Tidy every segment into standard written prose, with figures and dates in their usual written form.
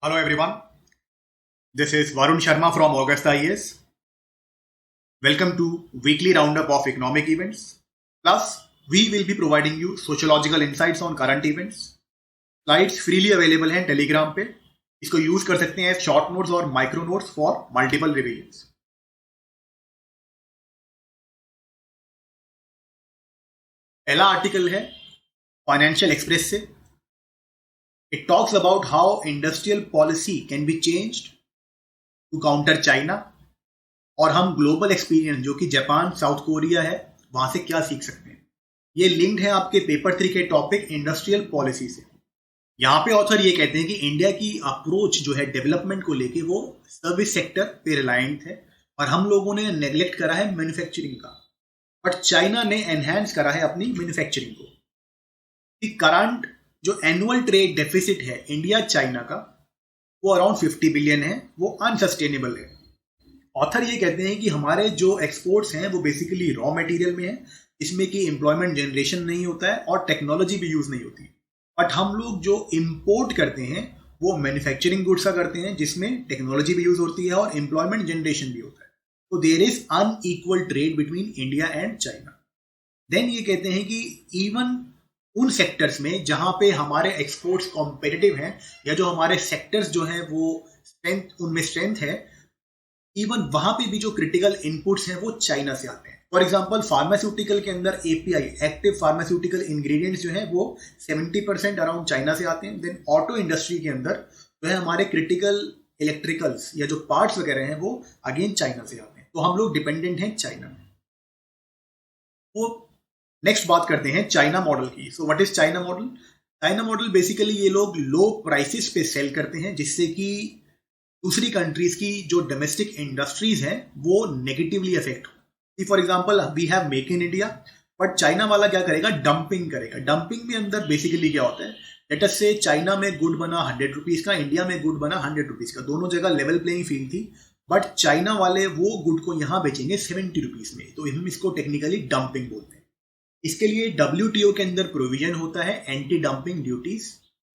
Hello everyone, this is Varun Sharma from Augusta IAS. Welcome to weekly roundup of economic events. Plus, we will be providing you sociological insights on current events. Slides freely available हैं Telegram पे. इसको use कर सकते हैं short notes और micro notes for multiple revisions. पहला article है financial express से. It talks about how industrial policy can be changed to counter China. और हम ग्लोबल एक्सपीरियंस जो कि जापान साउथ कोरिया है वहां से क्या सीख सकते हैं. ये लिंक्ड है आपके पेपर 3 के टॉपिक इंडस्ट्रियल पॉलिसी से. यहाँ पे ऑथर ये कहते हैं कि इंडिया की अप्रोच जो है डेवलपमेंट को लेके वो सर्विस सेक्टर पे रिलायंट है और हम लोगों ने नेग्लेक्ट करा है मैन्युफैक्चरिंग का. बट चाइना ने एनहेंस करा है अपनी मैन्युफैक्चरिंग को. करंट जो एनुअल ट्रेड डेफिसिट है इंडिया चाइना का वो अराउंड 50 बिलियन है. वो अनसस्टेनेबल है. ऑथर ये कहते हैं कि हमारे जो एक्सपोर्ट्स हैं वो बेसिकली रॉ मटेरियल में है, इसमें कि एम्प्लॉयमेंट जनरेशन नहीं होता है और टेक्नोलॉजी भी यूज नहीं होती. बट हम लोग जो इंपोर्ट करते हैं वो मैन्युफैक्चरिंग गुड्स का करते हैं जिसमें टेक्नोलॉजी भी यूज होती है और एम्प्लॉयमेंट जनरेशन भी होता है. तो there is unequal trade between India and China. Then ये कहते हैं कि इवन उन सेक्टर्स में जहां पे हमारे एक्सपोर्ट्स कॉम्पिटिटिव हैं या जो हमारे सेक्टर्स जो हैं वो स्ट्रेंथ उनमें स्ट्रेंथ है, इवन वहां पे भी जो क्रिटिकल इनपुट्स हैं वो चाइना से आते हैं. फॉर एग्जांपल फार्मास्यूटिकल के अंदर एपीआई एक्टिव फार्मास्यूटिकल इंग्रेडिएंट्स जो हैं वो 70% अराउंड चाइना से आते हैं. देन ऑटो इंडस्ट्री के अंदर जो है हमारे क्रिटिकल इलेक्ट्रिकल्स या जो पार्ट्स वगैरह हैं वो अगेन चाइना से आते हैं. तो हम लोग डिपेंडेंट हैं चाइना में. वो नेक्स्ट बात करते हैं चाइना मॉडल की. So what is China model? China model basically ये लोग लो प्राइसेस पे सेल करते हैं जिससे कि दूसरी कंट्रीज की जो डोमेस्टिक इंडस्ट्रीज हैं वो नेगेटिवली अफेक्ट हो. For example we have make in India, but China वाला क्या करेगा? डंपिंग करेगा. डंपिंग में अंदर बेसिकली क्या होता है? लेट अस से चाइना में गुड बना 100 रुपीज का, इंडिया में गुड बना 100 रुपीज का. दोनों जगह लेवल प्लेइंग फील्ड थी. बट चाइना वाले वो गुड को यहाँ बेचेंगे 70 रुपीज में. तो हम इसको टेक्निकली डंपिंग बोलते हैं. इसके लिए WTO के अंदर प्रोविजन होता है एंटी डंपिंग ड्यूटीज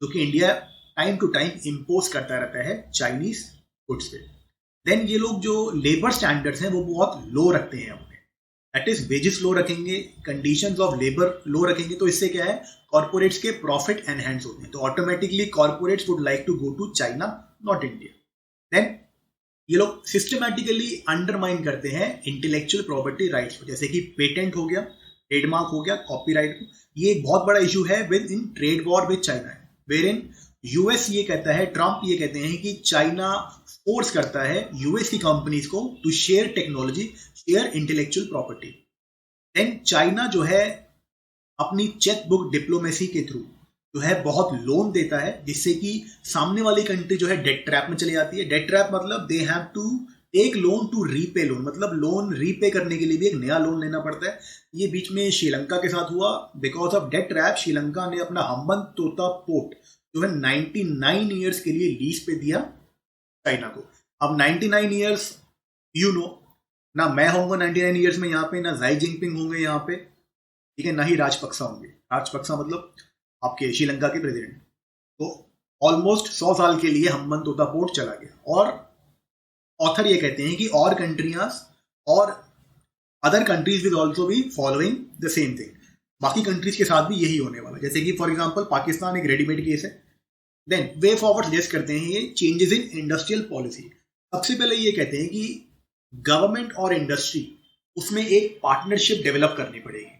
जो कि India time to time impose करता रहता है चाइनीज गुड्स पे. देन ये लोग जो लेबर स्टैंडर्ड्स हैं वो बहुत लो रखते हैं अपने. दैट इज वेजेस लो रखेंगे, कंडीशंस ऑफ लेबर लो रखेंगे. तो इससे क्या है? कॉर्पोरेट्स के प्रॉफिट एनहेंस होते हैं. तो automatically corporates would like to go to China, not India. Then ये लोग सिस्टमैटिकली अंडरमाइन करते हैं इंटेलेक्चुअल प्रॉपर्टी राइट्स, जैसे कि पेटेंट हो गया, ट्रेडमार्क हो गया, कॉपीराइट. ये एक बहुत बड़ा इशू है with in trade war with China, wherein US ये कहता है, ट्रंप ये कहते हैं कि चाइना फोर्स करता है यूएस की कंपनीज को to share technology, share intellectual property. Then China जो है अपनी चेक बुक डिप्लोमेसी के थ्रू जो है बहुत लोन देता है जिससे कि सामने वाली कंट्री जो है डेट ट्रैप में चली जाती है. डेट ट्रैप मतलब they have to take loan to repay loan, मतलब लोन रीपे करने के लिए भी एक नया लोन लेना पड़ता है. ये बीच में श्रीलंका के साथ हुआ. Because of debt trap Sri Lanka ने अपना हम्बनतोटा पोर्ट जो है 99 ईयर्स के लिए लीज पे दिया चाइना को. अब 99 ईयर्स यू नो, ना मैं होऊंगा 99 ईयर्स में यहाँ पे, ना जाई जिनपिंग होंगे यहाँ पे, ठीक है, ना ही राजपक्सा होंगे. राजपक्सा मतलब आपके श्रीलंका के प्रेसिडेंट. तो ऑलमोस्ट 100 साल के लिए हम्बनतोटा पोर्ट चला गया. और ऑथर ये कहते हैं कि और कंट्रियां और other countries will also be following the same thing. बाकी कंट्रीज के साथ भी यही होने वाला. जैसे कि फॉर एग्जांपल पाकिस्तान एक रेडीमेड केस है. देन वे फॉरवर्ड सजेस्ट करते हैं ये चेंजेस इन इंडस्ट्रियल पॉलिसी. सबसे पहले ये कहते हैं कि गवर्नमेंट और इंडस्ट्री उसमें एक पार्टनरशिप डेवलप करनी पड़ेगी.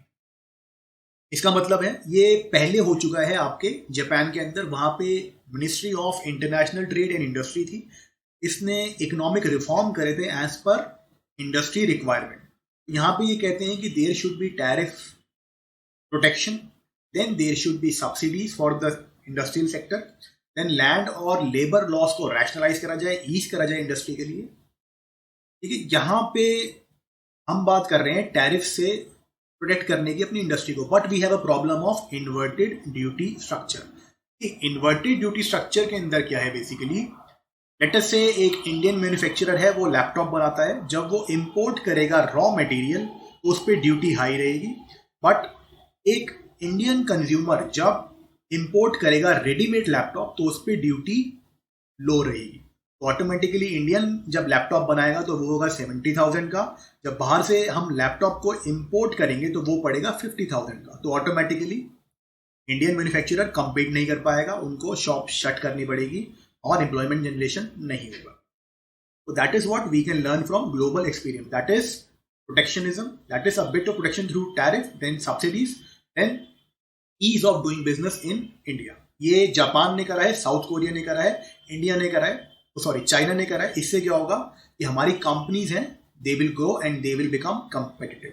इसका मतलब है ये पहले हो चुका है आपके जापान के अंदर. वहां पे ministry of international trade and industry थी. इसने इकोनॉमिक रिफॉर्म करे थे एज पर इंडस्ट्री रिक्वायरमेंट. यहाँ पे ये कहते हैं कि there should be tariff protection, then there should be subsidies for the industrial sector, then land और लेबर लॉस को रैशनलाइज करा जाए, ईज करा जाए इंडस्ट्री के लिए. ठीक है, यहाँ पे हम बात कर रहे हैं टैरिफ से प्रोटेक्ट करने की अपनी इंडस्ट्री को. But we have a problem of inverted duty structure. Inverted duty structure के अंदर क्या है? बेसिकली लेट अस से एक इंडियन मैन्युफैक्चरर है, वो लैपटॉप बनाता है. जब वो इंपोर्ट करेगा रॉ मटेरियल तो उस पर ड्यूटी हाई रहेगी. बट एक इंडियन कंज्यूमर जब इंपोर्ट करेगा रेडीमेड लैपटॉप तो उस पर ड्यूटी लो रहेगी। तो ऑटोमेटिकली इंडियन जब लैपटॉप बनाएगा तो वो होगा 70,000 का, जब बाहर से हम लैपटॉप को इंपोर्ट करेंगे तो वो पड़ेगा 50,000 का। तो ऑटोमेटिकली इंडियन मैन्युफैक्चरर कंपीट नहीं कर पाएगा, उनको शॉप शट करनी पड़ेगी और एम्प्लॉयमेंट जनरेशन नहीं होगा। So that is what we can learn from global experience. That is protectionism. That is a bit of protection through tariff, then subsidies, then ease of doing business in India. ये Japan ने करा है, south Korea ने करा है, India ने करा है, सॉरी चाइना ने करा है। इससे क्या होगा कि हमारी कंपनीज हैं, they will grow and they will become competitive.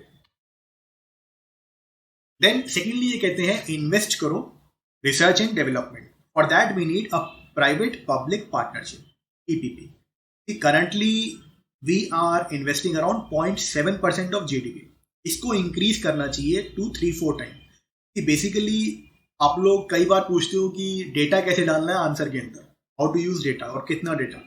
Then secondly ये कहते हैं इन्वेस्ट करो research and development. For that we need a private public partnership, PPP. Currently we are investing around 0.7% of GDP. इसको increase करना चाहिए 2-3-4 time. कि basically आप लोग कई बार पूछते हो कि डेटा कैसे डालना है आंसर के अंदर, हाउ टू यूज डेटा और कितना डेटा।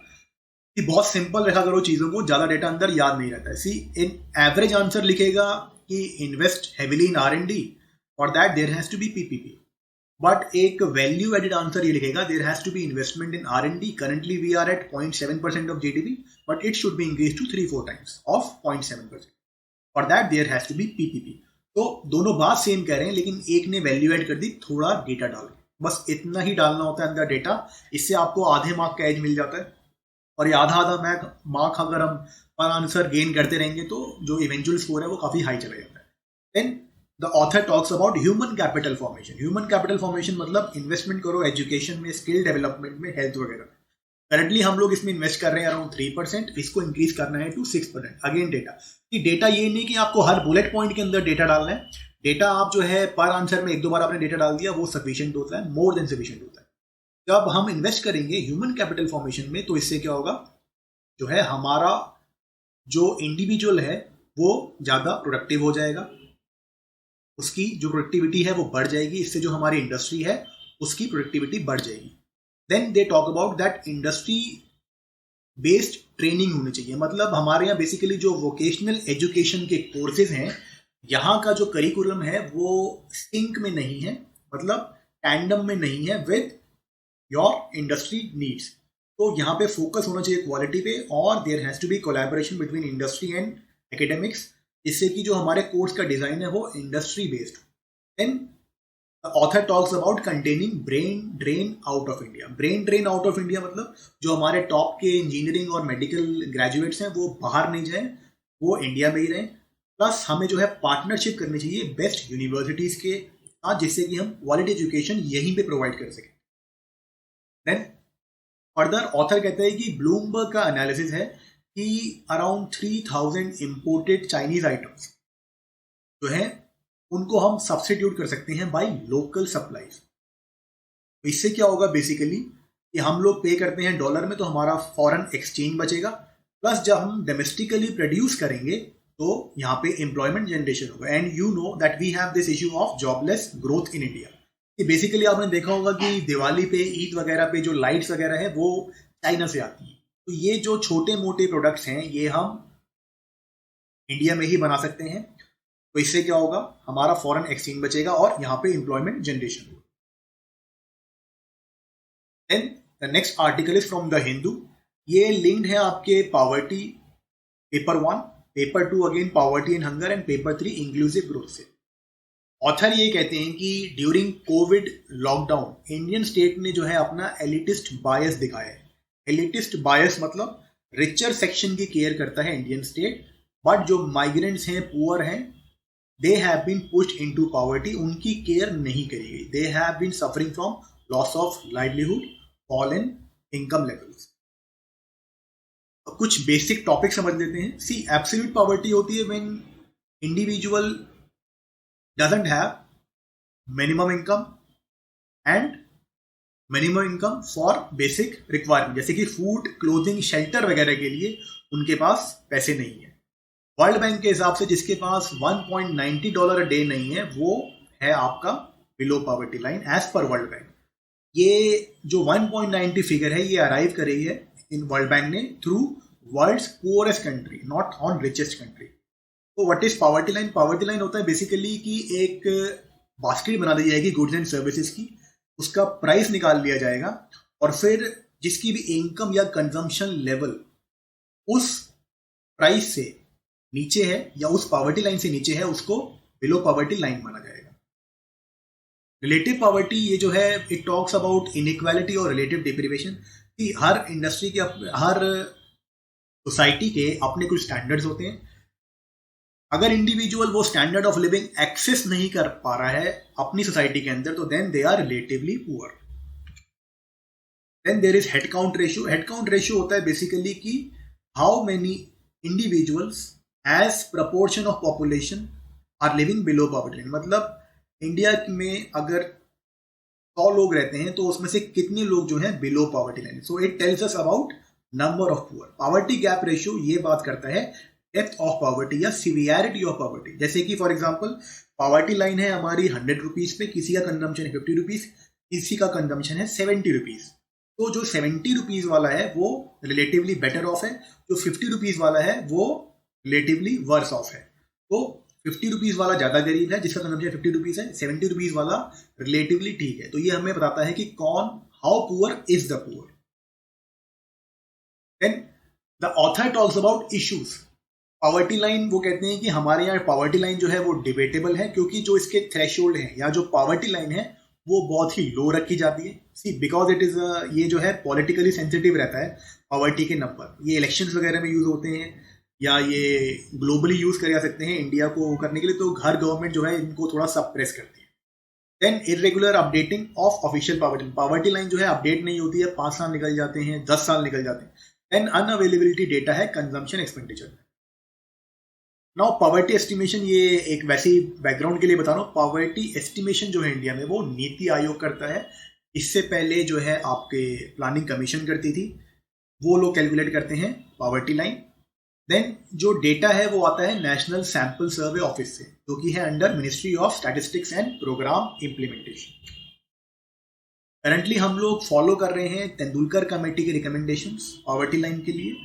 कि बहुत सिंपल रखा करो चीजों को, ज्यादा डेटा अंदर याद नहीं रहता है। सी इन एवरेज आंसर लिखेगा कि invest heavily in R&D, for that there has to be PPP। But एक वैल्यू एडेड आंसर ये लिखेगा there has to be investment in R&D. Currently we are at 0.7% of GDP, but it should be increase to 3-4 times of 0.7%. For that there has to be PPP. तो दोनों बात same कह रहे हैं, लेकिन एक ने वैल्यू एड कर दी थोड़ा डेटा डाल के। बस इतना ही डालना होता है अंदर डेटा, इससे आपको आधे मार्क का एज मिल जाता है। और ये आधा मार्क अगर हम पर आंसर गेन करते रहेंगे तो जो इवेंचुअल स्कोर है वो काफी हाई चला जाता है। Then The author talks about human capital formation. Human capital formation मतलब इन्वेस्टमेंट करो एजुकेशन में, स्किल डेवलपमेंट में, हेल्थ वगैरह। करंटली हम लोग इसमें इन्वेस्ट कर रहे हैं अराउंड 3%, इसको इंक्रीज करना है टू 6%। अगेन डेटा, कि डेटा ये नहीं कि आपको हर बुलेट पॉइंट के अंदर डेटा डालना है। डेटा आप जो है पर आंसर में 1-2 बार आपने डेटा डाल दिया वो सफिशिएंट होता है, मोर देन सफिशिएंट होता है। जब हम इन्वेस्ट करेंगे ह्यूमन कैपिटल फॉर्मेशन में तो इससे क्या होगा, जो है हमारा जो इंडिविजुअल है वो ज्यादा प्रोडक्टिव हो जाएगा, उसकी जो प्रोडक्टिविटी है वो बढ़ जाएगी। इससे जो हमारी इंडस्ट्री है उसकी प्रोडक्टिविटी बढ़ जाएगी। Then they talk about that industry based training होनी चाहिए। मतलब हमारे यहाँ बेसिकली जो वोकेशनल एजुकेशन के कोर्सेज हैं, यहाँ का जो करिकुलम है वो सिंक में नहीं है, मतलब टैंडम में नहीं है विद योर इंडस्ट्री नीड्स। तो यहाँ पे फोकस होना चाहिए क्वालिटी पे, और there has to be collaboration between industry and academics, इससे कि जो हमारे कोर्स का डिजाइन है वो industry based. Then author talks about containing brain drain out of India. Brain drain out of India मतलब जो हमारे टॉप के इंजीनियरिंग और मेडिकल ग्रेजुएट्स हैं वो बाहर नहीं जाएं, वो इंडिया में ही रहें। प्लस हमें जो है पार्टनरशिप करनी चाहिए बेस्ट यूनिवर्सिटीज के साथ, जिससे कि हम क्वालिटी एजुकेशन यहीं पे प्रोवाइड कर सकें। देन फर्दर ऑथर कहते हैं कि ब्लूमबर्ग का एनालिसिस है कि अराउंड 3,000 इंपोर्टेड चाइनीज आइटम्स जो है उनको हम सब्स्टिट्यूट कर सकते हैं बाय लोकल सप्लाईज। तो इससे क्या होगा बेसिकली कि हम लोग पे करते हैं डॉलर में, तो हमारा फॉरेन एक्सचेंज बचेगा। प्लस जब हम डोमेस्टिकली प्रोड्यूस करेंगे तो यहाँ पे एम्प्लॉयमेंट जनरेशन होगा। And you know that we have this issue of jobless growth in India. कि बेसिकली आपने देखा होगा कि दिवाली पे, ईद वगैरह पे जो लाइट्स वगैरह है वो चाइना से आती है। तो ये जो छोटे मोटे प्रोडक्ट्स हैं ये हम इंडिया में ही बना सकते हैं। तो इससे क्या होगा, हमारा फॉरेन एक्सचेंज बचेगा और यहाँ पे एम्प्लॉयमेंट जनरेशन होगा। Then the next article is from the Hindu. ये लिंक्ड है आपके poverty paper 1, paper 2 again poverty and hunger, and paper 3 inclusive growth से। ऑथर ये कहते हैं कि during covid lockdown Indian state ने जो है अपना एलिटिस्ट बायस दिखाया है। एलिटिस्ट बायस मतलब रिचर सेक्शन की केयर करता है इंडियन स्टेट, बट जो माइग्रेंट्स हैं, पुअर हैं, they have been pushed into poverty, उनकी केयर नहीं करी गई। They have been suffering from loss of livelihood, fall in income levels. कुछ बेसिक टॉपिक समझ लेते हैं। सी एब्सोल्यूट पॉवर्टी होती है when individual doesn't have minimum income and minimum income for basic requirement, जैसे कि फूड, क्लोथिंग, शेल्टर वगैरह के लिए उनके पास पैसे नहीं है। वर्ल्ड बैंक के हिसाब से जिसके पास $1.90 अ डे नहीं है वो है आपका below poverty line as per world bank. ये जो 1.90 फिगर है ये अराइव करी है इन वर्ल्ड बैंक ने through world's poorest country, not on richest country. तो what is poverty line? Poverty line होता है बेसिकली कि एक बास्केट बना दी जाएगी गुड्स एंड सर्विसेज की, उसका प्राइस निकाल लिया जाएगा और फिर जिसकी भी इनकम या कंजम्पशन लेवल उस प्राइस से नीचे है या उस पॉवर्टी लाइन से नीचे है, उसको बिलो पॉवर्टी लाइन माना जाएगा। रिलेटिव पॉवर्टी ये जो है, इट टॉक्स अबाउट इनइक्वालिटी और रिलेटिव डिप्रीवेशन कि हर इंडस्ट्री के, हर सोसाइटी के अपने कुछ स्टैंडर्ड्स होते हैं। अगर इंडिविजुअल वो स्टैंडर्ड ऑफ लिविंग एक्सेस नहीं कर पा रहा है अपनी सोसाइटी के अंदर, तो then they are relatively poor. Then there is head count ratio. Head count ratio होता है बेसिकली कि how many individuals as proportion of population are living below poverty line. मतलब इंडिया में अगर 100 लोग रहते हैं तो उसमें से कितने लोग जो हैं below poverty line. So it tells us about number of poor. Poverty gap ratio ये बात करता है डेप्थ ऑफ पॉवर्टी या सिवियरिटी ऑफ पॉवर्टी। जैसे कि फॉर एग्जांपल पॉवर्टी लाइन है हमारी 100 रुपीज पे, किसी का कंजम्पशन है 50 रुपीज, किसी का कंजम्पशन है 70 रुपीज। तो जो 70 रुपीज वाला है वो रिलेटिवली बेटर ऑफ है, जो 50 रुपीज वाला है वो रिलेटिवली वर्स ऑफ है। तो 50 रुपीज वाला ज्यादा गरीब है जिसका कंजम्पशन 50 रुपीज है, 70 रुपीज वाला रिलेटिवली ठीक है। तो ये हमें बताता है कि कौन, how poor is the poor. Then the author talks about issues. Poverty line वो कहते हैं कि हमारे यहाँ पॉवर्टी लाइन जो है वो डिबेटेबल है, क्योंकि जो इसके थ्रेशोल्ड है या जो पॉवर्टी लाइन है वो बहुत ही लो रखी जाती है। सी बिकॉज इट इज ये जो है पॉलिटिकली सेंसिटिव रहता है पॉवर्टी के नंबर। ये इलेक्शंस वगैरह में यूज होते हैं या ये ग्लोबली यूज कर सकते हैं इंडिया को करने के लिए, तो हर गवर्नमेंट जो है इनको थोड़ा सप्रेस करती है। Then irregular updating of official poverty line जो है अपडेट नहीं होती है, 5 साल निकल जाते हैं, 10 साल निकल जाते हैं। देन अनअवेलेबिलिटी डेटा है consumption expenditure. Now poverty estimation, ये एक वैसे ही बैकग्राउंड के लिए बता रहा हूँ। पॉवर्टी एस्टिमेशन जो है इंडिया में वो नीति आयोग करता है। इससे पहले जो है आपके प्लानिंग कमीशन करती थी, वो लोग कैलकुलेट करते हैं पॉवर्टी लाइन। देन जो डेटा है वो आता है नेशनल सैंपल सर्वे ऑफिस से, जो कि है under ministry of statistics and programme implementation. Currently हम लोग फॉलो कर रहे हैं तेंदुलकर कमेटी के रिकमेंडेशंस पॉवर्टी लाइन के लिए।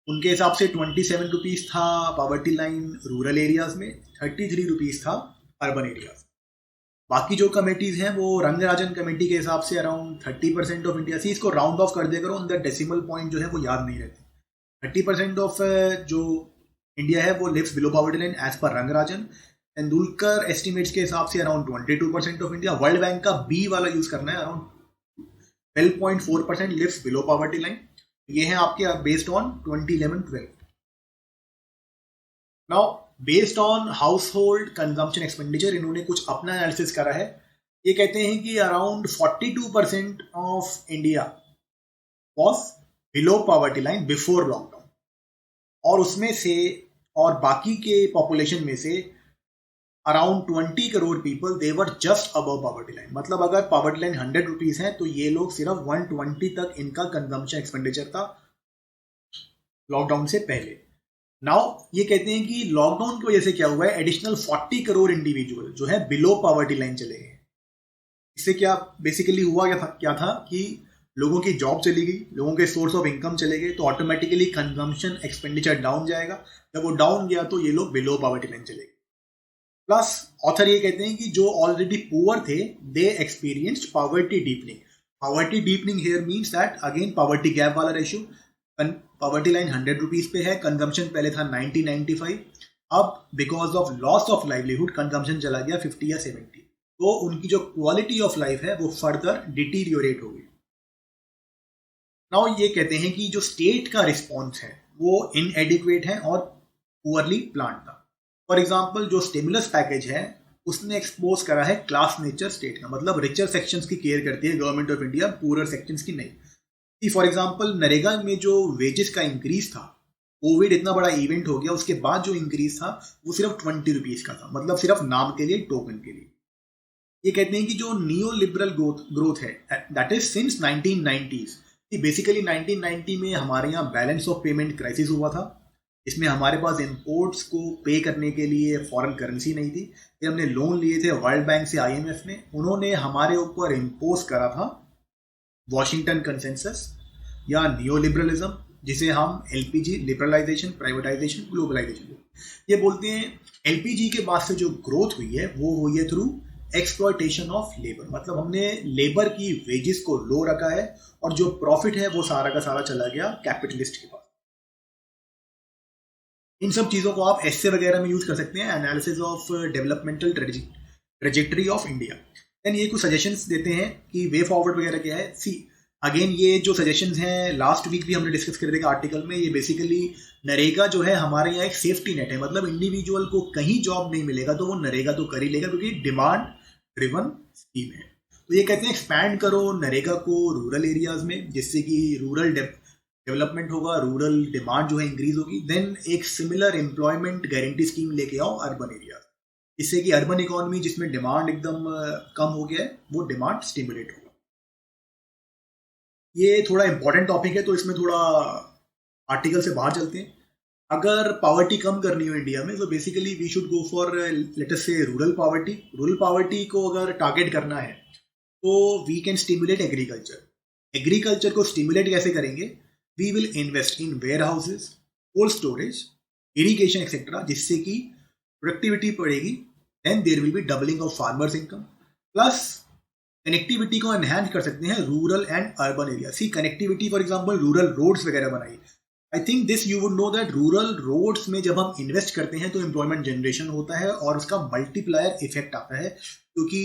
उनके हिसाब से 27 रुपीज था पॉवर्टी लाइन रूरल एरियाज में, 33 रुपीज था अर्बन एरियाज। बाकी जो कमेटीज हैं वो रंगराजन कमेटी के हिसाब से अराउंड 30% ऑफ इंडिया। सी इसको राउंड ऑफ कर दिया करो, अंदर डेसिमल पॉइंट जो है वो याद नहीं रहती। 30% ऑफ जो इंडिया है वो lives below poverty line as per Rangarajan. Tendulkar estimates के हिसाब से around 22% of India. World bank का बी वाला यूज करना है, around 12.4% lives below poverty line. ये है आपके based on 2011-12। Now based on household consumption expenditure इन्होंने कुछ अपना एनालिसिस करा है। ये कहते हैं कि around 42% of India was below poverty line before lockdown, और उसमें से और बाकी के पॉपुलेशन में से around 20 crore people they were just above poverty line. मतलब अगर पॉवर्टी लाइन 100 रुपीज है तो ये लोग सिर्फ 120 तक इनका कंजम्पशन एक्सपेंडिचर था लॉकडाउन से पहले। नाउ ये कहते हैं कि लॉकडाउन की वजह से क्या हुआ है, एडिशनल 40 करोड़ इंडिविजुअल जो है बिलो पॉवर्टी लाइन चले गए। इससे क्या बेसिकली हुआ क्या था कि लोगों की जॉब चली गई, लोगों के सोर्स ऑफ इनकम चले गए, तो ऑटोमेटिकली कंजम्पशन एक्सपेंडिचर डाउन जाएगा। जब वो डाउन गया तो ये लोग बिलो पॉवर्टी लाइन चले गए। प्लस ऑथर ये कहते हैं कि जो ऑलरेडी पुअर थे they experienced poverty deepening. Poverty deepening here means that again poverty gap वाला रेशियो। पॉवर्टी लाइन 100 रुपीज पे है, कंजम्पशन पहले था 90-95, अब because of loss of livelihood consumption चला गया 50 या 70, तो उनकी जो क्वालिटी ऑफ लाइफ है वो फर्दर डिटीरियोरेट हो गई। नाउ ये कहते हैं कि जो स्टेट का रिस्पॉन्स है वो इनएडिक्वेट है और पुअरली प्लान था। फॉर एग्जाम्पल जो स्टिमुलस पैकेज है उसने एक्सपोज करा है क्लास नेचर स्टेट का, मतलब रिचर सेक्शंस की केयर करती है government of India, poor sections की नहीं। फॉर एग्जाम्पल नरेगा में जो वेजेस का इंक्रीज था, कोविड इतना बड़ा इवेंट हो गया, उसके बाद जो इंक्रीज था वो सिर्फ 20 रुपीज का था, मतलब सिर्फ नाम के लिए, टोकन के लिए। ये कहते हैं कि जो नियो लिबरल ग्रोथ है that is since 1990s। Basically 1990 में हमारे यहाँ बैलेंस ऑफ पेमेंट क्राइसिस हुआ था, इसमें हमारे पास इंपोर्ट्स को पे करने के लिए फॉरेन करेंसी नहीं थी। फिर हमने लोन लिए थे वर्ल्ड बैंक से, IMF ने, उन्होंने हमारे ऊपर इम्पोज करा था वॉशिंगटन कंसेंसस या नियो लिबरलिज्म, जिसे हम LPG लिबरलाइजेशन, प्राइवेटाइजेशन, ग्लोबलाइजेशन। ये बोलते हैं LPG के बाद से जो ग्रोथ हुई है वो हुई है थ्रू एक्सप्लॉयटेशन ऑफ लेबर, मतलब हमने लेबर की वेजेस को लो रखा है और जो प्रॉफिट है वो सारा का सारा चला गया कैपिटलिस्ट के पास। इन सब चीज़ों को आप एस्से वगैरह में यूज कर सकते हैं, analysis of developmental trajectory of India. Then ये कुछ सजेशंस देते हैं कि वे फॉरवर्ड वगैरह क्या है। सी अगेन ये जो सजेशंस हैं लास्ट वीक भी हमने डिस्कस कर दिया आर्टिकल में, ये बेसिकली नरेगा जो है हमारे यहाँ एक सेफ्टी नेट है, मतलब इंडिविजुअल को कहीं जॉब नहीं मिलेगा तो वो नरेगा तो कर ही लेगा क्योंकि डिमांड ड्रिवन स्कीम है। तो ये कहते हैं एक्सपैंड करो नरेगा को रूरल एरियाज में, जिससे कि रूरल डेवलपमेंट होगा, रूरल डिमांड जो है इंक्रीज होगी। देन एक सिमिलर एम्प्लॉयमेंट गारंटी स्कीम लेके आओ अर्बन एरिया, इससे कि अर्बन इकोनॉमी जिसमें डिमांड एकदम कम हो गया है वो डिमांड स्टिमुलेट होगा। ये थोड़ा इंपॉर्टेंट टॉपिक है तो इसमें थोड़ा आर्टिकल से बाहर चलते हैं। अगर पावर्टी कम करनी हो इंडिया में तो basically we should go for let us से रूरल पावर्टी। रूरल पावर्टी को अगर टारगेट करना है तो we can stimulate agriculture. Agriculture को स्टिमुलेट कैसे करेंगे? We will invest in warehouses, cold storage, irrigation etcetera, जिससे कि प्रोडक्टिविटी बढ़ेगी। Then there will be doubling of farmers income, plus connectivity को एनहांस कर सकते हैं rural and urban area. See connectivity for example rural roads वगैरह बनाई। I think this you would know that rural roads में जब हम इन्वेस्ट करते हैं तो एम्प्लॉयमेंट जनरेशन होता है और उसका मल्टीप्लायर इफेक्ट आता है, क्योंकि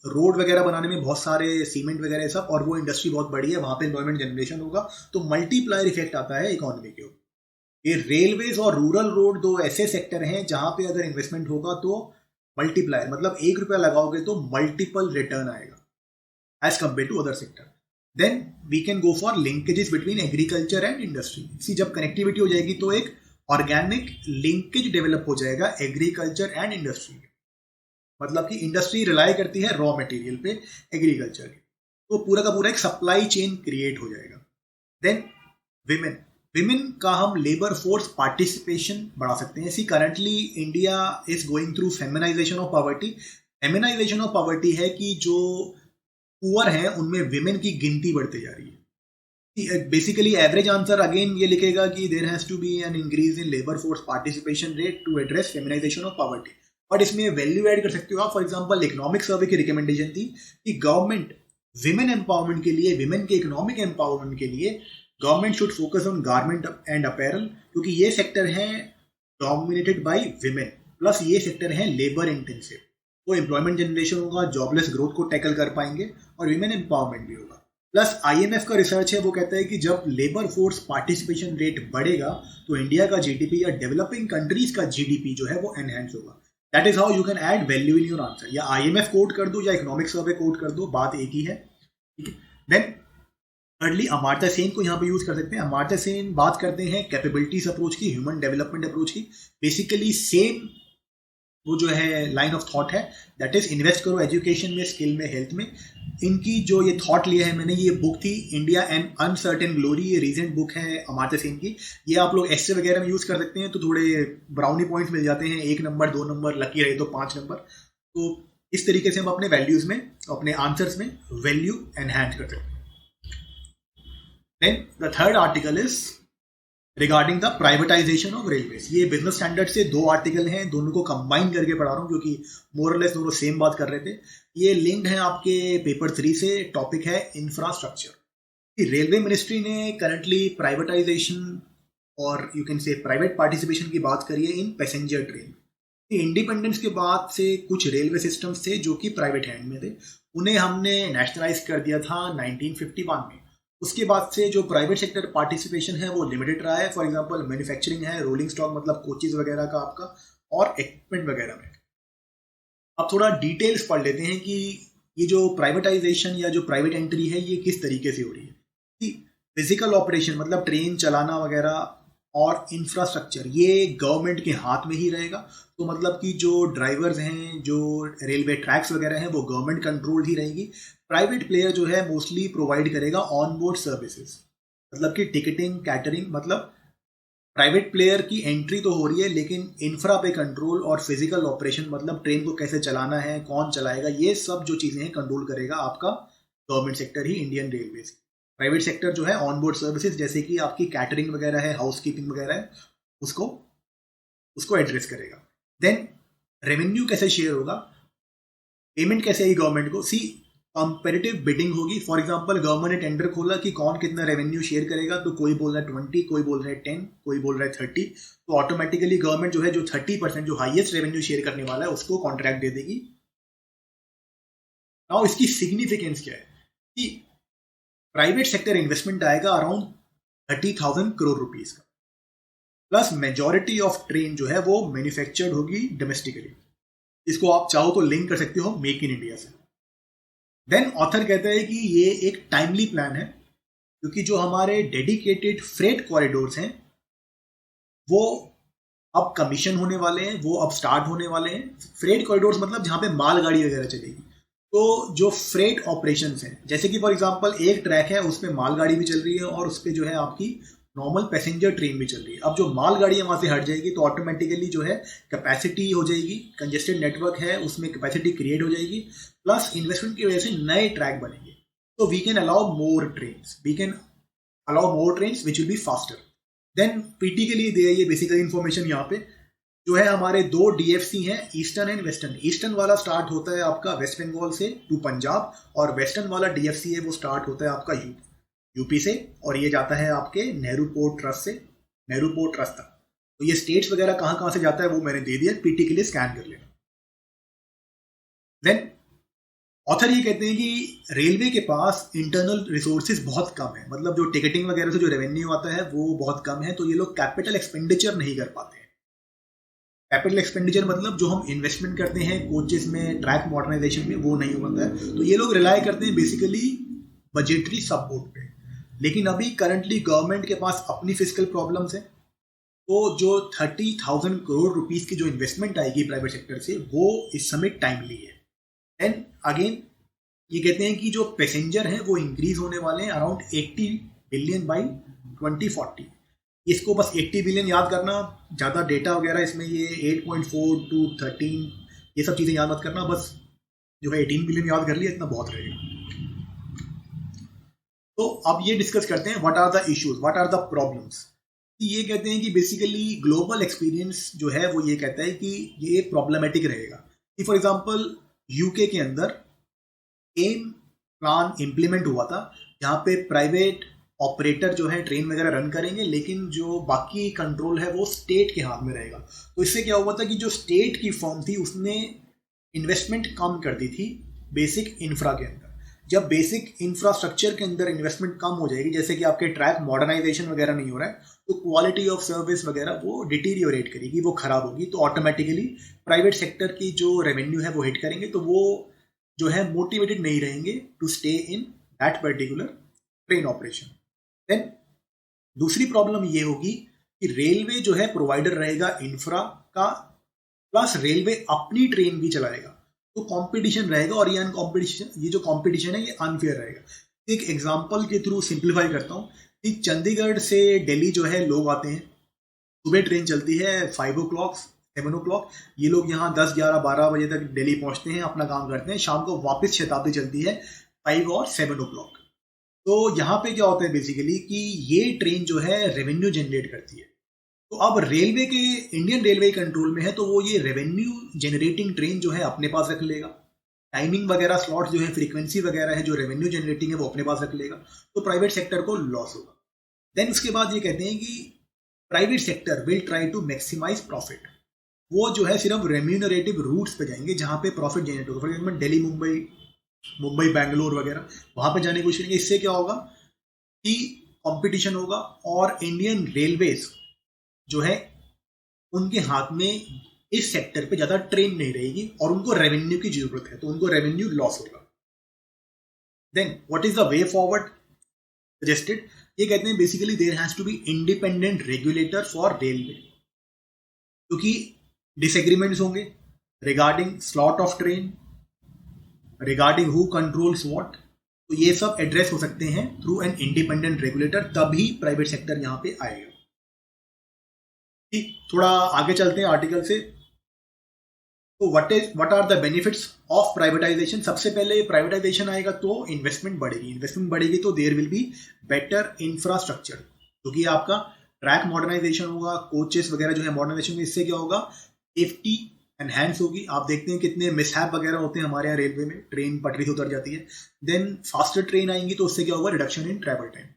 रोड वगैरह बनाने में बहुत सारे सीमेंट वगैरह सब, और वो इंडस्ट्री बहुत बड़ी है, वहां पे एम्प्लॉयमेंट जनरेशन होगा तो मल्टीप्लायर इफेक्ट आता है इकोनॉमी के ऊपर। ये रेलवेज और रूरल रोड दो ऐसे सेक्टर हैं जहां पे अगर इन्वेस्टमेंट होगा तो मल्टीप्लायर, मतलब ₹1 लगाओगे तो मल्टीपल रिटर्न आएगा as compared to other sector. Then we can go for linkages between agriculture and industry. See जब कनेक्टिविटी हो जाएगी तो एक ऑर्गेनिक लिंकेज डेवलप हो जाएगा एग्रीकल्चर एंड इंडस्ट्री में, मतलब कि इंडस्ट्री रिलाई करती है रॉ मटेरियल पे एग्रीकल्चर के, तो पूरा का पूरा एक सप्लाई चेन क्रिएट हो जाएगा। देन विमेन, विमेन का हम लेबर फोर्स पार्टिसिपेशन बढ़ा सकते हैं। See currently India is going through feminization of poverty. Feminization of poverty है कि जो पुअर हैं उनमें विमेन की गिनती बढ़ती जा रही है। बेसिकली एवरेज आंसर अगेन ये लिखेगा कि there has to be an increase in labour force participation rate to address feminisation of poverty. But इसमें वैल्यू ऐड कर सकते हो आप। फॉर एग्जांपल इकोनॉमिक सर्वे की रिकमेंडेशन थी कि गवर्नमेंट विमेन एम्पावरमेंट के लिए, विमेन के इकोनॉमिक एम्पावरमेंट के लिए government should focus on garment and apparel, क्योंकि ये सेक्टर है डोमिनेटेड बाय विमेन, प्लस ये सेक्टर है लेबर इंटेंसिव, तो एम्प्लॉयमेंट जनरेशन होगा, जॉबलेस ग्रोथ को टैकल कर पाएंगे और विमेन एम्पावरमेंट भी होगा। प्लस आईएमएफ का रिसर्च है, वो कहता है कि जब लेबर फोर्स पार्टिसिपेशन रेट बढ़ेगा तो इंडिया का जीडीपी या डेवलपिंग कंट्रीज का जीडीपी जो है वो एनहेंस होगा। That is how you can add value in your answer. या आईएमएफ कोट कर दो या इकोनॉमिक सर्वे कोट कर दो, बात एक ही है, ठीक है। देन थर्डली अमर्त्य सेन को यहाँ पे यूज कर सकते हैं। अमर्त्य सेन बात करते हैं कैपेबिलिटीज अप्रोच की, ह्यूमन डेवलपमेंट अप्रोच की। बेसिकली सेम वो जो है लाइन ऑफ थॉट है, दैट इज इन्वेस्ट करो एजुकेशन में, स्किल में, हेल्थ में। इनकी जो ये थॉट लिया है मैंने, ये बुक थी इंडिया एंड अनसर्टेन ग्लोरी, ये रीसेंट बुक है अमर्त्य सेन की। ये आप लोग एस्से वगैरह में यूज कर सकते हैं तो थोड़े ब्राउनी पॉइंट्स मिल जाते हैं, 1 नंबर 2 नंबर, लकी रहे तो 5 नंबर। तो इस तरीके से हम अपने वैल्यूज में, अपने आंसर्स में वैल्यू एनहांस कर सकते हैं। Then the third article is regarding the privatisation of railways. ये बिजनेस स्टैंडर्ड से 2 आर्टिकल हैं, दोनों को कंबाइन करके पढ़ा रहा हूँ क्योंकि मोरलेस दोनों सेम बात कर रहे थे। ये लिंक्ड है आपके पेपर 3 से। टॉपिक है इंफ्रास्ट्रक्चर। रेलवे मिनिस्ट्री ने करंटली प्राइवेटाइजेशन और you can say private participation की बात करी है इन पैसेंजर ट्रेन। इंडिपेंडेंस के बाद से कुछ रेलवे सिस्टम्स थे जो कि प्राइवेट हैंड में थे, उन्हें हमने नेशनलाइज कर दिया था 1951 में। उसके बाद से जो प्राइवेट सेक्टर पार्टिसिपेशन है वो लिमिटेड रहा है। फॉर एग्जांपल मैन्युफैक्चरिंग है, रोलिंग स्टॉक मतलब कोचेज वगैरह का आपका, और इक्विपमेंट वगैरह में। अब थोड़ा डिटेल्स पढ़ लेते हैं कि ये जो प्राइवेटाइजेशन या जो प्राइवेट एंट्री है ये किस तरीके से हो रही है। फिजिकल ऑपरेशन मतलब ट्रेन चलाना वगैरह और इंफ्रास्ट्रक्चर ये गवर्नमेंट के हाथ में ही रहेगा। तो मतलब कि जो ड्राइवर्स हैं, जो रेलवे ट्रैक्स वगैरह हैं, वो गवर्नमेंट कंट्रोल ही रहेगी। प्राइवेट प्लेयर जो है मोस्टली प्रोवाइड करेगा ऑन बोर्ड सर्विसेज, मतलब कि टिकटिंग, कैटरिंग। मतलब प्राइवेट प्लेयर की एंट्री तो हो रही है लेकिन इंफ्रा पे कंट्रोल और फिजिकल ऑपरेशन, मतलब ट्रेन को कैसे चलाना है, कौन चलाएगा, ये सब जो चीज़ें हैं कंट्रोल करेगा आपका गवर्नमेंट सेक्टर ही, इंडियन रेलवेज। प्राइवेट सेक्टर जो है ऑन बोर्ड सर्विसेज जैसे कि आपकी कैटरिंग वगैरह है, हाउस कीपिंग वगैरह है, उसको एड्रेस करेगा। देन रेवेन्यू कैसे शेयर होगा? पेमेंट कैसे आएगी गवर्नमेंट को? सी, कंपेरेटिव बिडिंग होगी। फॉर एग्जांपल गवर्नमेंट ने टेंडर खोला कि कौन कितना रेवेन्यू शेयर करेगा, तो कोई बोल रहा है 20, कोई बोल रहा है 10, कोई बोल रहा है 30, तो ऑटोमेटिकली गवर्नमेंट जो है जो 30% जो हाईएस्ट रेवेन्यू शेयर करने वाला है उसको कॉन्ट्रैक्ट दे देगी। नाउ इसकी सिग्निफिकेंस क्या है कि प्राइवेट सेक्टर इन्वेस्टमेंट आएगा अराउंड 30,000 करोड़ रुपीज का, प्लस मेजॉरिटी ऑफ ट्रेन जो है वो मैन्युफैक्चर्ड होगी डोमेस्टिकली। इसको आप चाहो तो लिंक कर सकते हो मेक इन इंडिया से। देन ऑथर कहता है कि ये एक टाइमली प्लान है, क्योंकि जो हमारे डेडिकेटेड फ्रेट कॉरिडोर्स हैं वो अब कमीशन होने वाले हैं, वो अब स्टार्ट होने वाले हैं। फ्रेट कॉरिडोर्स मतलब जहाँ पे मालगाड़ी वगैरह चलेगी। तो जो फ्रेट ऑपरेशंस हैं, जैसे कि फॉर एग्जांपल एक ट्रैक है उस पर मालगाड़ी भी चल रही है और उस पर जो है आपकी नॉर्मल पैसेंजर ट्रेन भी चल रही है। अब जो मालगाड़ी है वहाँ से हट जाएगी तो ऑटोमेटिकली जो है कैपेसिटी हो जाएगी, कंजेस्टेड नेटवर्क है उसमें कैपेसिटी क्रिएट हो जाएगी, प्लस इन्वेस्टमेंट की वजह से नए ट्रैक बनेंगे। तो we can allow more trains which will be faster. Then PT के लिए दिया ये बेसिकली इन्फॉर्मेशन यहाँ पे जो है हमारे 2 डीएफसी हैं, ईस्टर्न एंड वेस्टर्न। ईस्टर्न वाला स्टार्ट होता है आपका वेस्ट बंगाल से टू पंजाब, और वेस्टर्न वाला डीएफसी है वो स्टार्ट होता है आपका यूपी से, और ये जाता है आपके नेहरू पोर्ट ट्रस्ट तक। तो ये स्टेट्स वगैरह कहाँ कहाँ से जाता है वो मैंने दे दिया, पीटी के लिए स्कैन कर लेना। देन ऑथर ये कहते हैं कि रेलवे के पास इंटरनल रिसोर्सेज बहुत कम है, मतलब जो टिकटिंग वगैरह से जो रेवेन्यू आता है वो बहुत कम है, तो ये लोग कैपिटल एक्सपेंडिचर नहीं कर पाते हैं। कैपिटल एक्सपेंडिचर मतलब जो हम इन्वेस्टमेंट करते हैं कोचेस में, ट्रैक मॉडर्नाइजेशन में, वो नहीं होता है। तो ये लोग रिलाई करते हैं बेसिकली बजटरी सपोर्ट पे। लेकिन अभी करंटली गवर्नमेंट के पास अपनी फिजिकल प्रॉब्लम्स है, तो जो 30,000 करोड़ रुपीस की जो इन्वेस्टमेंट आएगी प्राइवेट सेक्टर से वो इस समय टाइमली है। एंड अगेन ये कहते हैं कि जो पैसेंजर हैं वो इंक्रीज होने वाले हैं अराउंड 80 बिलियन बाई 2040। इसको बस 80 बिलियन याद करना, ज़्यादा डेटा वगैरह इसमें ये 8.4 to 13 ये सब चीज़ें याद मत करना, बस जो है 18 बिलियन याद कर लिया इतना बहुत रहेगा। तो अब ये डिस्कस करते हैं what are the issues, what are the problems. ये कहते हैं कि बेसिकली ग्लोबल एक्सपीरियंस जो है वो ये कहता है कि ये प्रॉब्लमेटिक रहेगा। कि फॉर एग्जांपल यूके के अंदर एम प्लान इम्प्लीमेंट हुआ था जहाँ पे प्राइवेट ऑपरेटर जो है ट्रेन वगैरह रन करेंगे, लेकिन जो बाकी कंट्रोल है वो स्टेट के हाथ में रहेगा। तो इससे क्या हुआ था कि जो स्टेट की फर्म थी उसने इन्वेस्टमेंट कम कर दी थी बेसिक इंफ्रा के अंदर। जब बेसिक इंफ्रास्ट्रक्चर के अंदर इन्वेस्टमेंट कम हो जाएगी, जैसे कि आपके ट्रैक मॉडर्नाइजेशन वगैरह नहीं हो रहा है, तो क्वालिटी ऑफ सर्विस वगैरह वो डिटीरियोरेट करेगी, वो खराब होगी। तो ऑटोमेटिकली प्राइवेट सेक्टर की जो रेवेन्यू है वो हिट करेंगे, तो वो जो है मोटिवेटेड नहीं रहेंगे to stay in that particular train operation. Then दूसरी प्रॉब्लम ये होगी कि रेलवे जो है प्रोवाइडर रहेगा इंफ्रा का, प्लस रेलवे अपनी ट्रेन भी चलाएगा, तो कंपटीशन रहेगा, और ये जो कंपटीशन है ये अनफेयर रहेगा। एक एग्जांपल के थ्रू सिंप्लीफाई करता हूँ कि चंडीगढ़ से दिल्ली जो है लोग आते हैं, सुबह ट्रेन चलती है 5 o'clock 7 o'clock, ये लोग यहाँ 10, 11, 12 बजे तक दिल्ली पहुँचते हैं, अपना काम करते हैं, शाम को वापस शताब्दी चलती है 5 और 7 o'clock। तो यहाँ पे क्या होता है बेसिकली कि ये ट्रेन जो है रेवेन्यू जनरेट करती है। तो अब रेलवे के इंडियन रेलवे कंट्रोल में है, तो वो ये रेवेन्यू जनरेटिंग ट्रेन जो है अपने पास रख लेगा, टाइमिंग वगैरह स्लॉट जो है फ्रीक्वेंसी वगैरह है जो रेवेन्यू जनरेटिंग है वो अपने पास रख लेगा, तो प्राइवेट सेक्टर को लॉस होगा। देन उसके बाद ये कहते हैं कि private sector will try to maximise profit. वो जो है सिर्फ रेम्यूनरेटिव रूट्स पे जाएंगे जहाँ पे प्रॉफिट जनरेट होगा। फॉर एग्जाम्पल दिल्ली, मुंबई, बैंगलोर वगैरह वहाँ पे जाने की कोशिश करेंगे। इससे क्या होगा कि कंपटीशन होगा, और इंडियन रेलवेज जो है उनके हाथ में इस सेक्टर पे ज़्यादा ट्रेन नहीं रहेगी, और उनको रेवेन्यू की जरूरत है, तो उनको रेवेन्यू लॉस होगा। Then what is the way forward suggested? ये कहते हैं basically there has to be independent regulator for railway, क्योंकि डिसएग्रीमेंट्स होंगे regarding slot of train, regarding who controls what, तो ये सब एड्रेस हो सकते हैं थ्रू एन इंडिपेंडेंट रेगुलेटर, तभी प्राइवेट सेक्टर यहाँ पे आएगा। ठीक, थोड़ा आगे चलते हैं आर्टिकल से। तो what are the benefits of privatisation? सबसे पहले प्राइवेटाइजेशन आएगा तो इन्वेस्टमेंट बढ़ेगी, तो there will be better infrastructure, क्योंकि आपका ट्रैक मॉडर्नाइजेशन होगा, कोचेस वगैरह जो है मॉडर्नाइजेशन में, इससे क्या होगा सेफ्टी एनहेंस होगी। आप देखते हैं कितने मिसहैप वगैरह होते हैं हमारे यहाँ रेलवे में, ट्रेन पटरी से उतर जाती है। देन फास्टर ट्रेन आएंगी तो उससे क्या होगा, reduction in travel time.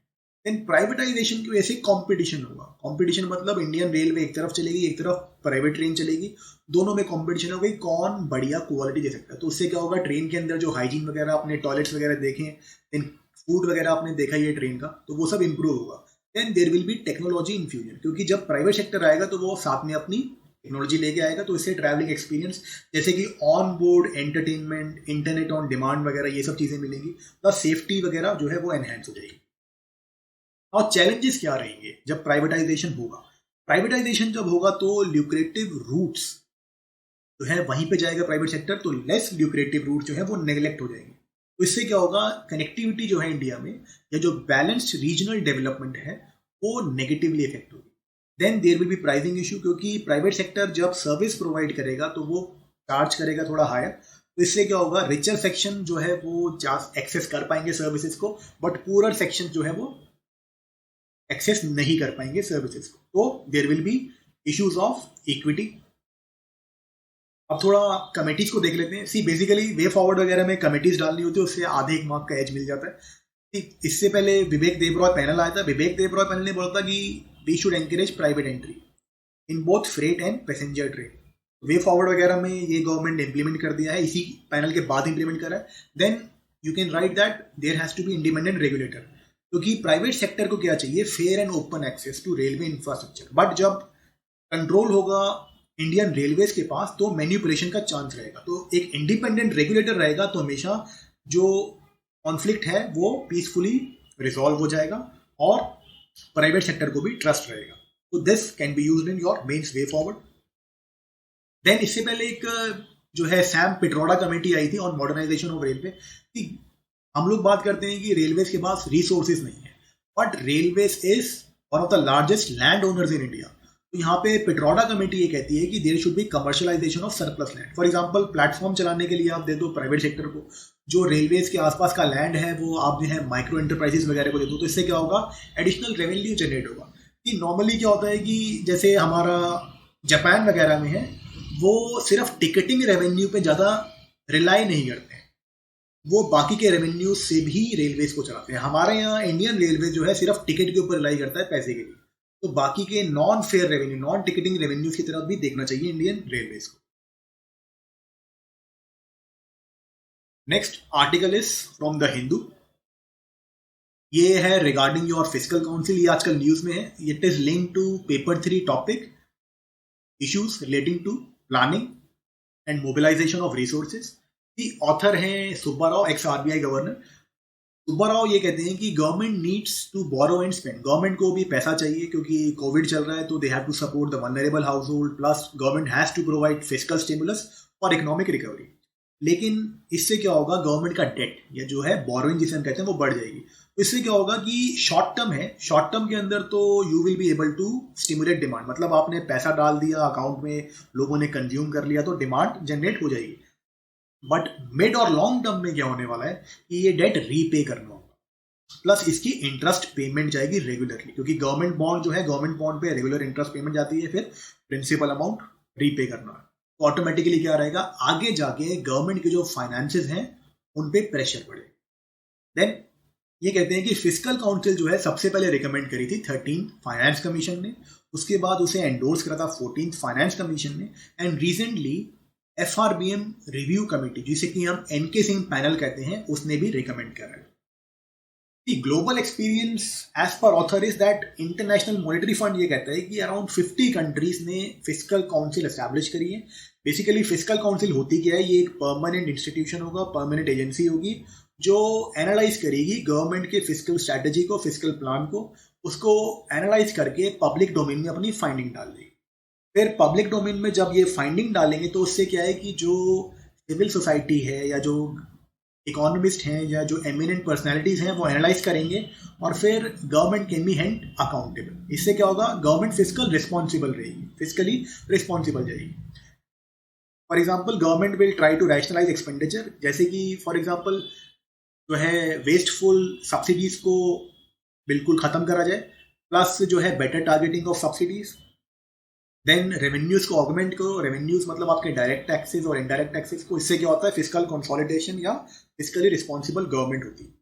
Then privatisation की वजह से कॉम्पिटिशन होगा। कॉम्पिटिशन मतलब इंडियन रेलवे एक तरफ चलेगी, एक तरफ प्राइवेट ट्रेन चलेगी, दोनों में कॉम्पिटिशन हो गई कौन बढ़िया क्वालिटी दे सकता है। तो उससे क्या होगा, ट्रेन के अंदर जो हाइजीन वगैरह, अपने टॉयलेट्स वगैरह देखें, देन फूड वगैरह आपने देखा ही है ट्रेन का, तो वो सब इंप्रूव होगा। Then there will be technology infusion, क्योंकि जब प्राइवेट सेक्टर आएगा तो वो साथ में अपनी टेक्नोलॉजी लेके आएगा, तो इससे ट्रैवलिंग एक्सपीरियंस जैसे कि on board entertainment, internet on demand वगैरह ये सब चीज़ें मिलेंगी, प्लस सेफ्टी वगैरह जो है वो एनहेंस हो जाएगी। और चैलेंजेस क्या रहेंगे जब प्राइवेटाइजेशन होगा? प्राइवेटाइजेशन जब होगा तो ल्यूक्रेटिव रूट्स जो है वहीं पे जाएगा प्राइवेट सेक्टर, तो लेस ल्यूक्रेटिव रूट जो है वो नेग्लेक्ट हो जाएंगे। तो इससे क्या होगा, कनेक्टिविटी जो है इंडिया में, या जो बैलेंस्ड रीजनल डेवलपमेंट है वो नेगेटिवली इफेक्ट होगी। Then there will be pricing issue, क्योंकि प्राइवेट सेक्टर जब सर्विस प्रोवाइड करेगा तो वो चार्ज करेगा थोड़ा हायर। तो इससे क्या होगा, रिचर सेक्शन जो है वो एक्सेस कर पाएंगे सर्विसेज को, बट पुअर सेक्शन जो है वो एक्सेस नहीं कर पाएंगे सर्विसेज को। तो there will be issues of equity. अब थोड़ा कमेटीज को देख लेते हैं। सी बेसिकली वे फॉरवर्ड वगैरह में कमेटीज डालनी होती है, उससे आधे एक मार्क का एज मिल जाता है। इससे पहले विवेक देबरॉय पैनल आया था। विवेक देबरॉय पैनल ने बोला था कि we should encourage private entry in both freight and passenger train. Way forward वगैरह में ये गवर्नमेंट ने इंप्लीमेंट कर दिया है, इसी पैनल के बाद इंप्लीमेंट करा है। Then you can write that there has to be independent regulator, क्योंकि प्राइवेट सेक्टर को क्या चाहिए, fair and open access to railway infrastructure. But जब कंट्रोल होगा इंडियन रेलवेज के पास तो मैन्युपुलेशन का चांस रहेगा। तो एक इंडिपेंडेंट रेगुलेटर रहेगा तो हमेशा जो कॉन्फ्लिक्ट है वो पीसफुली रिजॉल्व हो जाएगा और प्राइवेट सेक्टर को भी ट्रस्ट रहेगा। तो this can be used in your mains way forward. Then इससे पहले एक जो है सैम पिट्रोडा कमेटी आई थी ऑन मॉडर्नाइजेशन ऑफ रेलवे, कि हम लोग बात करते हैं कि रेलवेज के पास रिसोर्सेज नहीं है, but railways is one of the largest land owners in India. तो यहाँ पे पिट्रोडा कमेटी ये कहती है कि there should be commercialisation of surplus land. For example platform चलाने के लिए आप दे दो प्राइवेट सेक्टर को, जो रेलवेज के आसपास का लैंड है वो आप जो है माइक्रो एंटरप्राइजेस वगैरह को दे दो। तो इससे क्या होगा, एडिशनल रेवेन्यू जनरेट होगा। कि नॉर्मली क्या होता है कि जैसे हमारा जापान वगैरह में है, वो सिर्फ टिकटिंग रेवेन्यू पे ज़्यादा रिलाई नहीं करते हैं, वो बाकी के रेवेन्यू से भी रेलवेज को चलाते हैं। हमारे यहाँ इंडियन रेलवे जो है सिर्फ टिकट के ऊपर रिलाई करता है पैसे के लिए, तो बाकी के non fair revenue, non ticketing revenues की तरफ भी देखना चाहिए इंडियन रेलवेज को। Next article is from the Hindu. ये है रिगार्डिंग योर फिस्कल काउंसिल, ये आजकल न्यूज में है। It is link to paper 3 topic issues relating to planning and mobilization of resources. Author हैं Subba Rao, ex RBI governor. Subba Rao ये कहते हैं कि government needs to borrow and spend. Government को भी पैसा चाहिए क्योंकि कोविड चल रहा है, तो they have to support the vulnerable household, plus government has to provide fiscal stimulus for economic recovery. लेकिन इससे क्या होगा, गवर्नमेंट का डेट या जो है बोरोइंग जिसे हम कहते हैं वो बढ़ जाएगी। तो इससे क्या होगा कि शॉर्ट टर्म है, शॉर्ट टर्म के अंदर तो you will be able to stimulate demand, मतलब आपने पैसा डाल दिया अकाउंट में, लोगों ने कंज्यूम कर लिया तो डिमांड जनरेट हो जाएगी। बट मिड और लॉन्ग टर्म में क्या होने वाला है कि ये डेट रीपे करना होगा, प्लस इसकी इंटरेस्ट पेमेंट जाएगी रेगुलरली, क्योंकि गवर्नमेंट बॉन्ड जो है, गवर्नमेंट बॉन्ड पे रेगुलर इंटरेस्ट पेमेंट जाती है, फिर प्रिंसिपल अमाउंट रीपे करना है। तो ऑटोमेटिकली क्या रहेगा, आगे जाके गवर्नमेंट के जो फाइनेंसेस हैं उन पे प्रेशर पड़ेगा। देन ये कहते हैं कि फिस्कल काउंसिल जो है सबसे पहले रिकमेंड करी थी 13 फाइनेंस कमीशन ने, उसके बाद उसे एंडोर्स करा था 14 फाइनेंस कमीशन ने, and recently FRBM review committee, जिसे कि हम NK सिंह पैनल कहते हैं, उसने भी रिकमेंड करा है। Global experience as per author is that international monetary fund ये कहता है कि अराउंड 50 कंट्रीज ने फिस्कल काउंसिल एस्टैब्लिश करी है। बेसिकली फिस्कल काउंसिल होती क्या है, ये एक परमानेंट इंस्टीट्यूशन होगा, परमानेंट एजेंसी होगी जो एनालाइज करेगी गवर्नमेंट के फिस्कल स्ट्रैटेजी को, फिस्कल प्लान को, उसको एनालाइज करके पब्लिक डोमेन में अपनी फाइंडिंग डाल देगी। फिर पब्लिक डोमेन में जब ये फाइंडिंग डालेंगे तो उससे क्या है कि जो सिविल सोसाइटी है या जो इकोनॉमिस्ट हैं या जो एमिनेंट पर्सनालिटीज हैं वो एनालाइज करेंगे और फिर government can be held accountable. इससे क्या होगा, गवर्नमेंट फिस्कल रिस्पॉन्सिबल रहेगी, फिस्कली रिस्पॉन्सिबल रहेगी। For example government will try to rationalise expenditure, जैसे कि फॉर एग्जाम्पल जो है वेस्टफुल सब्सिडीज को बिल्कुल खत्म करा जाए, प्लस जो है better targeting of subsidies. Then revenues को ऑगमेंट करो, रेवेन्यूज मतलब आपके डायरेक्ट टैक्सेस और इनडायरेक्ट टैक्सेस को, इससे क्या होता है फिस्कल कंसोलिडेशन या फिस्कली रिस्पॉन्सिबल गवर्नमेंट होती है।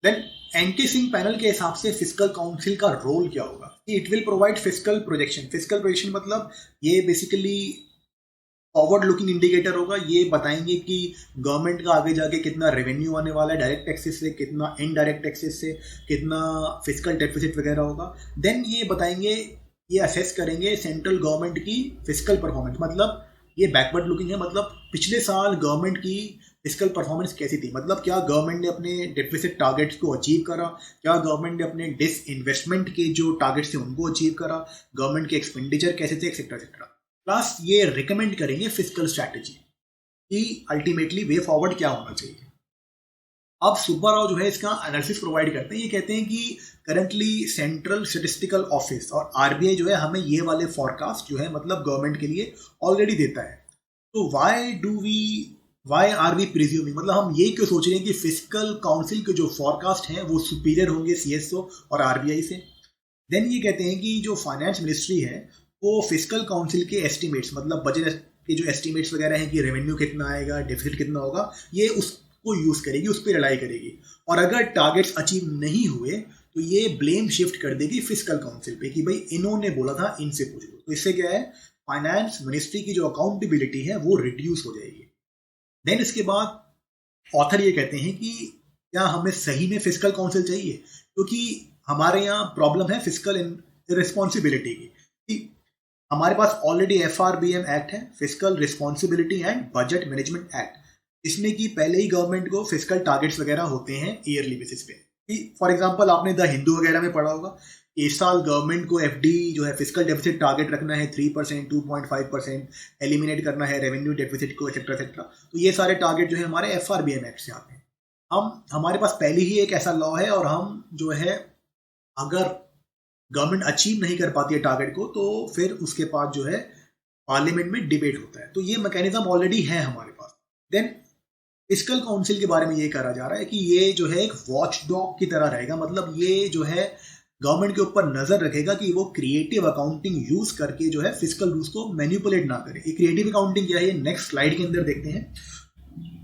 देन एनटी सिंह पैनल के हिसाब से फिस्कल काउंसिल का रोल क्या होगा? It will provide fiscal projection. Fiscal projection मतलब ये बेसिकली फॉरवर्ड लुकिंग इंडिकेटर होगा। ये बताएंगे कि गवर्नमेंट का आगे जाके कितना रेवेन्यू आने वाला है डायरेक्ट टैक्सेस से, कितना इनडायरेक्ट टैक्सेस से, कितना फिस्कल डेफिसिट वगैरह होगा। देन ये बताएंगे, ये असेस करेंगे सेंट्रल गवर्नमेंट की फिस्कल परफॉर्मेंस, मतलब ये बैकवर्ड लुकिंग है, मतलब पिछले साल गवर्नमेंट की फिस्कल परफॉर्मेंस कैसी थी, मतलब क्या गवर्नमेंट ने अपने डेफिसिट टारगेट्स को अचीव करा, क्या गवर्नमेंट ने अपने डिस इन्वेस्टमेंट के जो टारगेट्स थे उनको अचीव करा, गवर्नमेंट के एक्सपेंडिचर कैसे थे, एक्सेट्रा एक्सेट्रा। प्लस ये रिकमेंड करेंगे फिस्कल स्ट्रैटेजी कि अल्टीमेटली वे फॉरवर्ड क्या होना चाहिए। अब सुब्बा राव जो है इसका एनालिसिस प्रोवाइड करते हैं। ये कहते हैं कि करंटली सेंट्रल स्टैटिस्टिकल ऑफिस और आरबीआई जो है हमें ये वाले फॉरकास्ट जो है मतलब गवर्नमेंट के लिए ऑलरेडी देता है। तो वाई आर वी प्रिज्यूमिंग, मतलब हम ये क्यों सोच रहे हैं कि फिस्कल काउंसिल के जो फॉरकास्ट हैं वो सुपीरियर होंगे सीएसओ और आरबीआई से। देन ये कहते हैं कि जो फाइनेंस मिनिस्ट्री है वो फिस्कल काउंसिल के एस्टिमेट्स, मतलब बजट के जो एस्टिमेट्स वगैरह हैं कि रेवेन्यू कितना आएगा, डेफिसिट कितना होगा, ये उसको यूज करेगी, उस पर रिलाई करेगी। और अगर टारगेट्स अचीव नहीं हुए तो ये ब्लेम शिफ्ट कर देगी फिस्कल काउंसिल पे कि भाई इन्होंने बोला था, इनसे पूछ लो। तो इससे क्या है, फाइनेंस मिनिस्ट्री की जो अकाउंटेबिलिटी है वो रिड्यूस हो जाएगी। देन इसके बाद ऑथर ये कहते हैं कि क्या हमें सही में फिस्कल काउंसिल चाहिए, क्योंकि हमारे यहाँ प्रॉब्लम है फिस्कल रिस्पॉन्सिबिलिटी की। हमारे पास ऑलरेडी एफआरबीएम एक्ट है, fiscal responsibility and budget management act, इसमें कि पहले ही गवर्नमेंट को फिस्कल टारगेट्स वगैरह होते हैं ईयरली बेसिस पे। फॉर एग्जांपल आपने द हिंदू वगैरह में पढ़ा होगा, इस साल गवर्नमेंट को एफडी जो है फिस्कल डेफिसिट टारगेट रखना है 3%, 2.5%, एलिमिनेट करना है रेवेन्यू डेफिसिट को, एक्सेट्रा एक्सेट्रा। तो ये सारे टारगेट जो है हमारे एफआरबीएम एक्ट से आते हैं। हमारे पास पहले ही एक ऐसा लॉ है और हम जो है अगर गवर्नमेंट अचीव नहीं कर पाती है टारगेट को तो फिर उसके बाद जो है पार्लियामेंट में डिबेट होता है। तो ये मैकेनिज्म ऑलरेडी है हमारे पास। देन फिस्कल काउंसिल के बारे में ये कहा जा रहा है कि ये जो है एक वॉच डॉग की तरह रहेगा, मतलब ये जो है गवर्नमेंट के ऊपर नजर रखेगा कि वो क्रिएटिव अकाउंटिंग यूज करके जो है फिस्कल रूल्स को मैनिपुलेट ना करे। ये क्रिएटिव अकाउंटिंग क्या है, नेक्स्ट स्लाइड के अंदर देखते हैं।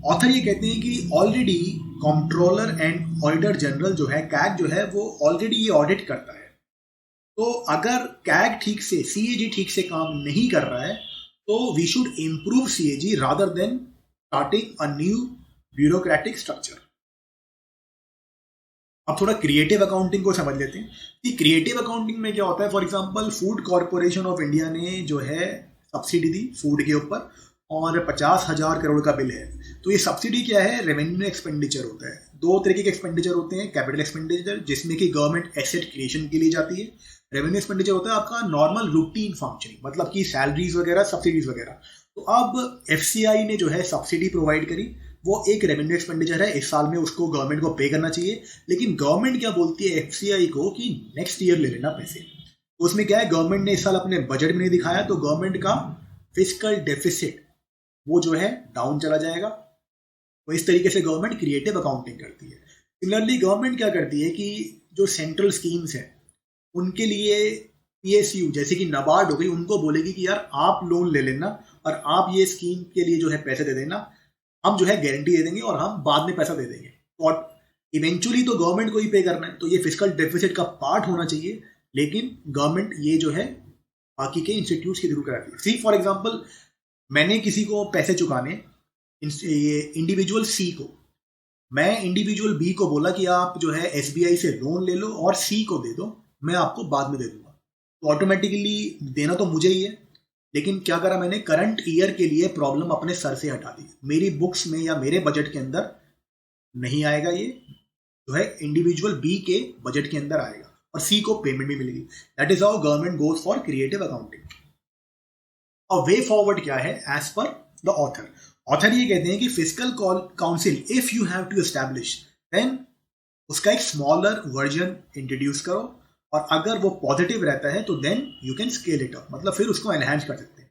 ऑथर ये कहते हैं कि already controller and auditor general जो है कैग जो है वो ऑलरेडी ये ऑडिट करता है। तो अगर कैग ठीक से, सीएजी ठीक से काम नहीं कर रहा है तो we should improve CAG rather than starting a new bureaucratic structure. अब थोड़ा क्रिएटिव अकाउंटिंग को समझ लेते हैं कि क्रिएटिव अकाउंटिंग में क्या होता है। For example food corporation of India ने जो है सब्सिडी दी फूड के ऊपर और 50,000 करोड़ का बिल है। तो ये सब्सिडी क्या है, रेवेन्यू एक्सपेंडिचर होता है। दो तरीके के एक्सपेंडिचर होते हैं, कैपिटल एक्सपेंडिचर जिसमें कि गवर्नमेंट एसेट क्रिएशन के लिए जाती है, रेवेन्यू एक्सपेंडिचर होता है आपका नॉर्मल रूटीन फंक्शनिंग, मतलब कि सैलरीज वगैरह, सब्सिडीज वगैरह। तो अब एफसीआई ने जो है सब्सिडी प्रोवाइड करी, वो एक रेवेन्यू एक्सपेंडिचर है, इस साल में उसको गवर्नमेंट को पे करना चाहिए। लेकिन गवर्नमेंट क्या बोलती है एफसीआई को कि नेक्स्ट ईयर ले लेना पैसे। तो उसमें क्या है, गवर्नमेंट ने इस साल अपने बजट में नहीं दिखाया तो गवर्नमेंट का फिस्कल डेफिसिट वो जो है डाउन चला जाएगा। तो इस तरीके से गवर्नमेंट क्रिएटिव अकाउंटिंग करती है। सिमिलरली गवर्नमेंट क्या करती है कि जो सेंट्रल स्कीम्स हैं उनके लिए पीएसयू जैसे कि नाबार्ड हो गई, उनको बोलेगी कि यार आप लोन ले लेना और आप ये स्कीम के लिए जो है पैसे दे देना, हम जो है गारंटी दे देंगे और हम बाद में पैसा दे देंगे। और इवेंचुअली तो गवर्नमेंट को ही पे करना है, तो ये फिस्कल डेफिसिट का पार्ट होना चाहिए। लेकिन गवर्नमेंट ये जो है बाकी के इंस्टीट्यूट्स के थ्रू कराती है। सी फॉर एग्जांपल मैंने किसी को पैसे चुकाने, ये इंडिविजुअल सी को, मैं इंडिविजुअल बी को बोला कि आप जो है एसबीआई से लोन ले लो और सी को दे दो, मैं आपको बाद में दे दूंगा। तो ऑटोमेटिकली देना तो मुझे ही है, लेकिन क्या करा मैंने, करंट ईयर के लिए प्रॉब्लम अपने सर से हटा दी। मेरी बुक्स में या मेरे बजट के अंदर नहीं आएगा, ये जो है इंडिविजुअल बी के बजट के अंदर आएगा और सी को पेमेंट भी मिलेगी। That is how government goes for creative accounting. और वे फॉरवर्ड क्या है as per the author. Author ये कहते हैं कि fiscal council if you have to establish then उसका एक स्मॉलर वर्जन इंट्रोड्यूस करो, और अगर वो पॉजिटिव रहता है तो then you can scale it up, मतलब फिर उसको एनहांस कर सकते हैं।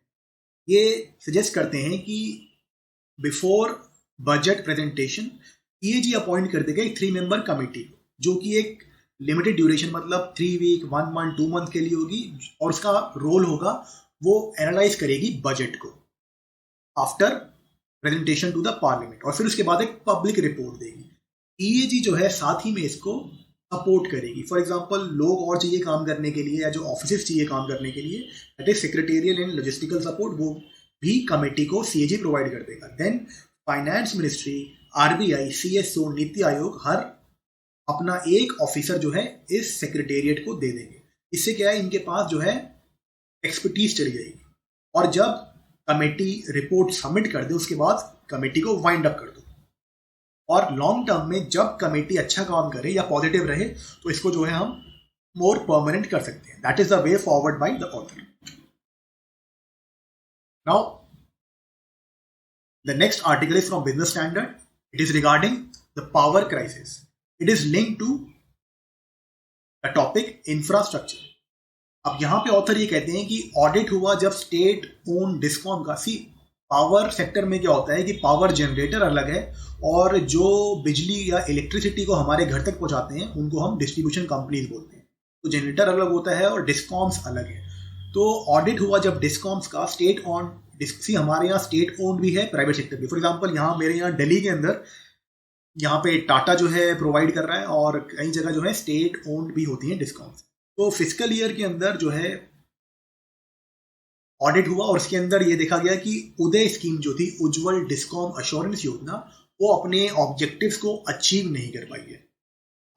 ये सजेस्ट करते हैं कि before budget presentation CAG appoint कर देगा एक 3 मेंबर कमेटी, जो कि एक लिमिटेड ड्यूरेशन मतलब 3 वीक, 1 मंथ, 2 मंथ के लिए होगी, और उसका रोल होगा वो एनालाइज करेगी बजट को after presentation to the parliament, और फिर उसके बाद एक पब्लिक रिपोर्ट देगी। ईएजी जो है साथ ही में इसको सपोर्ट करेगी। फॉर एग्जांपल लोग और चाहिए काम करने के लिए, या जो ऑफिस चाहिए काम करने के लिए, that is secretarial and logistical support, वो भी कमेटी को सीएजी प्रोवाइड कर देगा। Then finance ministry, RBI, CSO, NITI Aayog हर अपना एक ऑफिसर जो है इस सेक्रेटेरिएट को दे देंगे। इससे क्या है, इनके पास जो है एक्सपर्टीज चली जाएगी, और जब कमेटी रिपोर्ट सबमिट कर दे उसके बाद कमेटी को वाइंड अप कर दो। और लॉन्ग टर्म में जब कमेटी अच्छा काम करे या पॉजिटिव रहे तो इसको जो है हम मोर परमानेंट कर सकते हैं। That is the way forward by the author. Now the next article is from business standard. It is regarding the power crisis. It is linked to the topic infrastructure. अब यहां पे ऑथर ये कहते हैं कि ऑडिट हुआ जब state own discom का। सी पावर सेक्टर में क्या होता है कि पावर जनरेटर अलग है, और जो बिजली या इलेक्ट्रिसिटी को हमारे घर तक पहुंचाते हैं उनको हम डिस्ट्रीब्यूशन कंपनीज बोलते हैं। तो जनरेटर अलग होता है और डिस्कॉम्स अलग है। तो ऑडिट हुआ जब डिस्कॉम्स का स्टेट ऑन, सी हमारे यहाँ स्टेट ओन भी है, प्राइवेट सेक्टर भी। फॉर एग्जाम्पल यहाँ मेरे यहाँ दिल्ली के अंदर यहाँ पे टाटा जो है प्रोवाइड कर रहा है, और कई जगह जो है स्टेट ओन्ड भी होती है डिस्कॉम्स। तो फिजिकल ईयर के अंदर जो है ऑडिट हुआ, और उसके अंदर ये देखा गया कि उदय स्कीम जो थी, उज्जवल डिस्कॉम अश्योरेंस योजना, वो अपने ऑब्जेक्टिव्स को अचीव नहीं कर पाई है।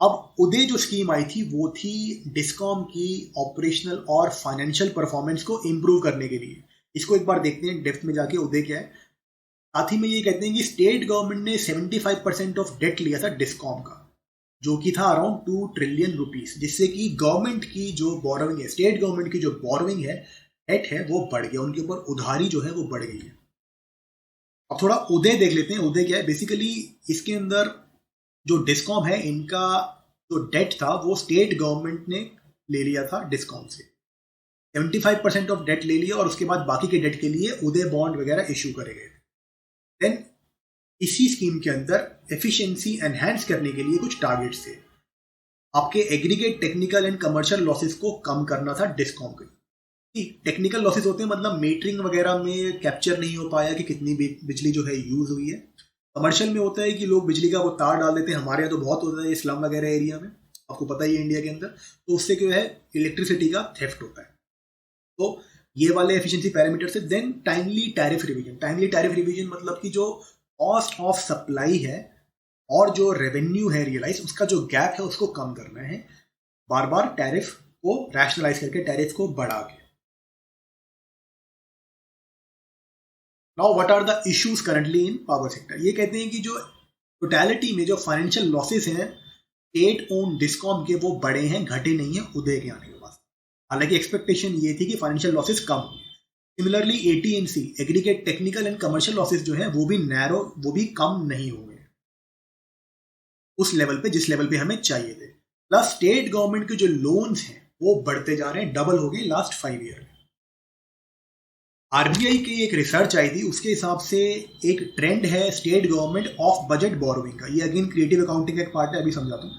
अब उदय जो स्कीम आई थी वो थी डिस्कॉम की ऑपरेशनल और फाइनेंशियल परफॉर्मेंस को इंप्रूव करने के लिए। इसको एक बार देखते हैं डेप्थ में जाके उदय क्या है। साथ ही में ये कहते हैं कि स्टेट गवर्नमेंट ने 75% ऑफ डेट लिया था डिस्कॉम का, जो कि था अराउंड 2 ट्रिलियन रुपीस, जिससे कि गवर्नमेंट की जो बोरोइंग है, स्टेट गवर्नमेंट की जो बोरोइंग है, डेट है, वो बढ़ गया, उनके ऊपर उधारी जो है वो बढ़ गई है। अब थोड़ा उदय देख लेते हैं। उदय क्या है बेसिकली, इसके अंदर जो डिस्कॉम है इनका जो डेट था वो स्टेट गवर्नमेंट ने ले लिया था डिस्कॉम से। 75% ऑफ डेट ले लिया, और उसके बाद बाकी के डेट के लिए उदय बॉन्ड वगैरह इशू करे गए। देन इसी स्कीम के अंदर एफिशिएंसी एनहांस करने के लिए कुछ टारगेट्स थे। आपके aggregate technical and commercial losses को कम करना था डिस्कॉम के। टेक्निकल लॉसेस होते हैं मतलब मीटरिंग वगैरह में कैप्चर नहीं हो पाया कि कितनी बिजली जो है यूज हुई है। कमर्शियल में होता है कि लोग बिजली का वो तार डाल देते हैं, हमारे यहाँ तो बहुत होता है स्लम वगैरह एरिया में, आपको पता ही है इंडिया के अंदर, तो उससे क्या है इलेक्ट्रिसिटी का थेफ्ट होता है। तो ये वाले एफिशिएंसी पैरामीटर से। Then timely tariff revision. Timely tariff revision मतलब कि जो कॉस्ट ऑफ सप्लाई है और जो रेवेन्यू है रियलाइज, उसका जो गैप है उसको कम करना है, बार बार टैरिफ को रैशनलाइज करके, टैरिफ को बढ़ा के। Now what are the issues currently in power sector. ये कहते हैं कि जो टोटलिटी में जो फाइनेंशियल लॉसेस हैं स्टेट ओन डिस्कॉम के, वो बड़े हैं, घटे नहीं है उदय के आने के बाद। हालांकि एक्सपेक्टेशन ये थी कि फाइनेंशियल लॉसेस कम होंगे। Similarly AT&C, aggregate technical and commercial losses जो है वो भी नैरो, वो भी कम नहीं होंगे उस लेवल पे जिस लेवल पे हमें चाहिए थे। प्लस स्टेट गवर्नमेंट के जो लोन्स हैं वो बढ़ते जा रहे हैं, डबल हो गए लास्ट 5 ईयर में। आरबीआई की एक रिसर्च आई थी, उसके हिसाब से एक ट्रेंड है state government of budget borrowing का। ये अगेन क्रिएटिव अकाउंटिंग का एक पार्ट है, अभी समझाता हूँ।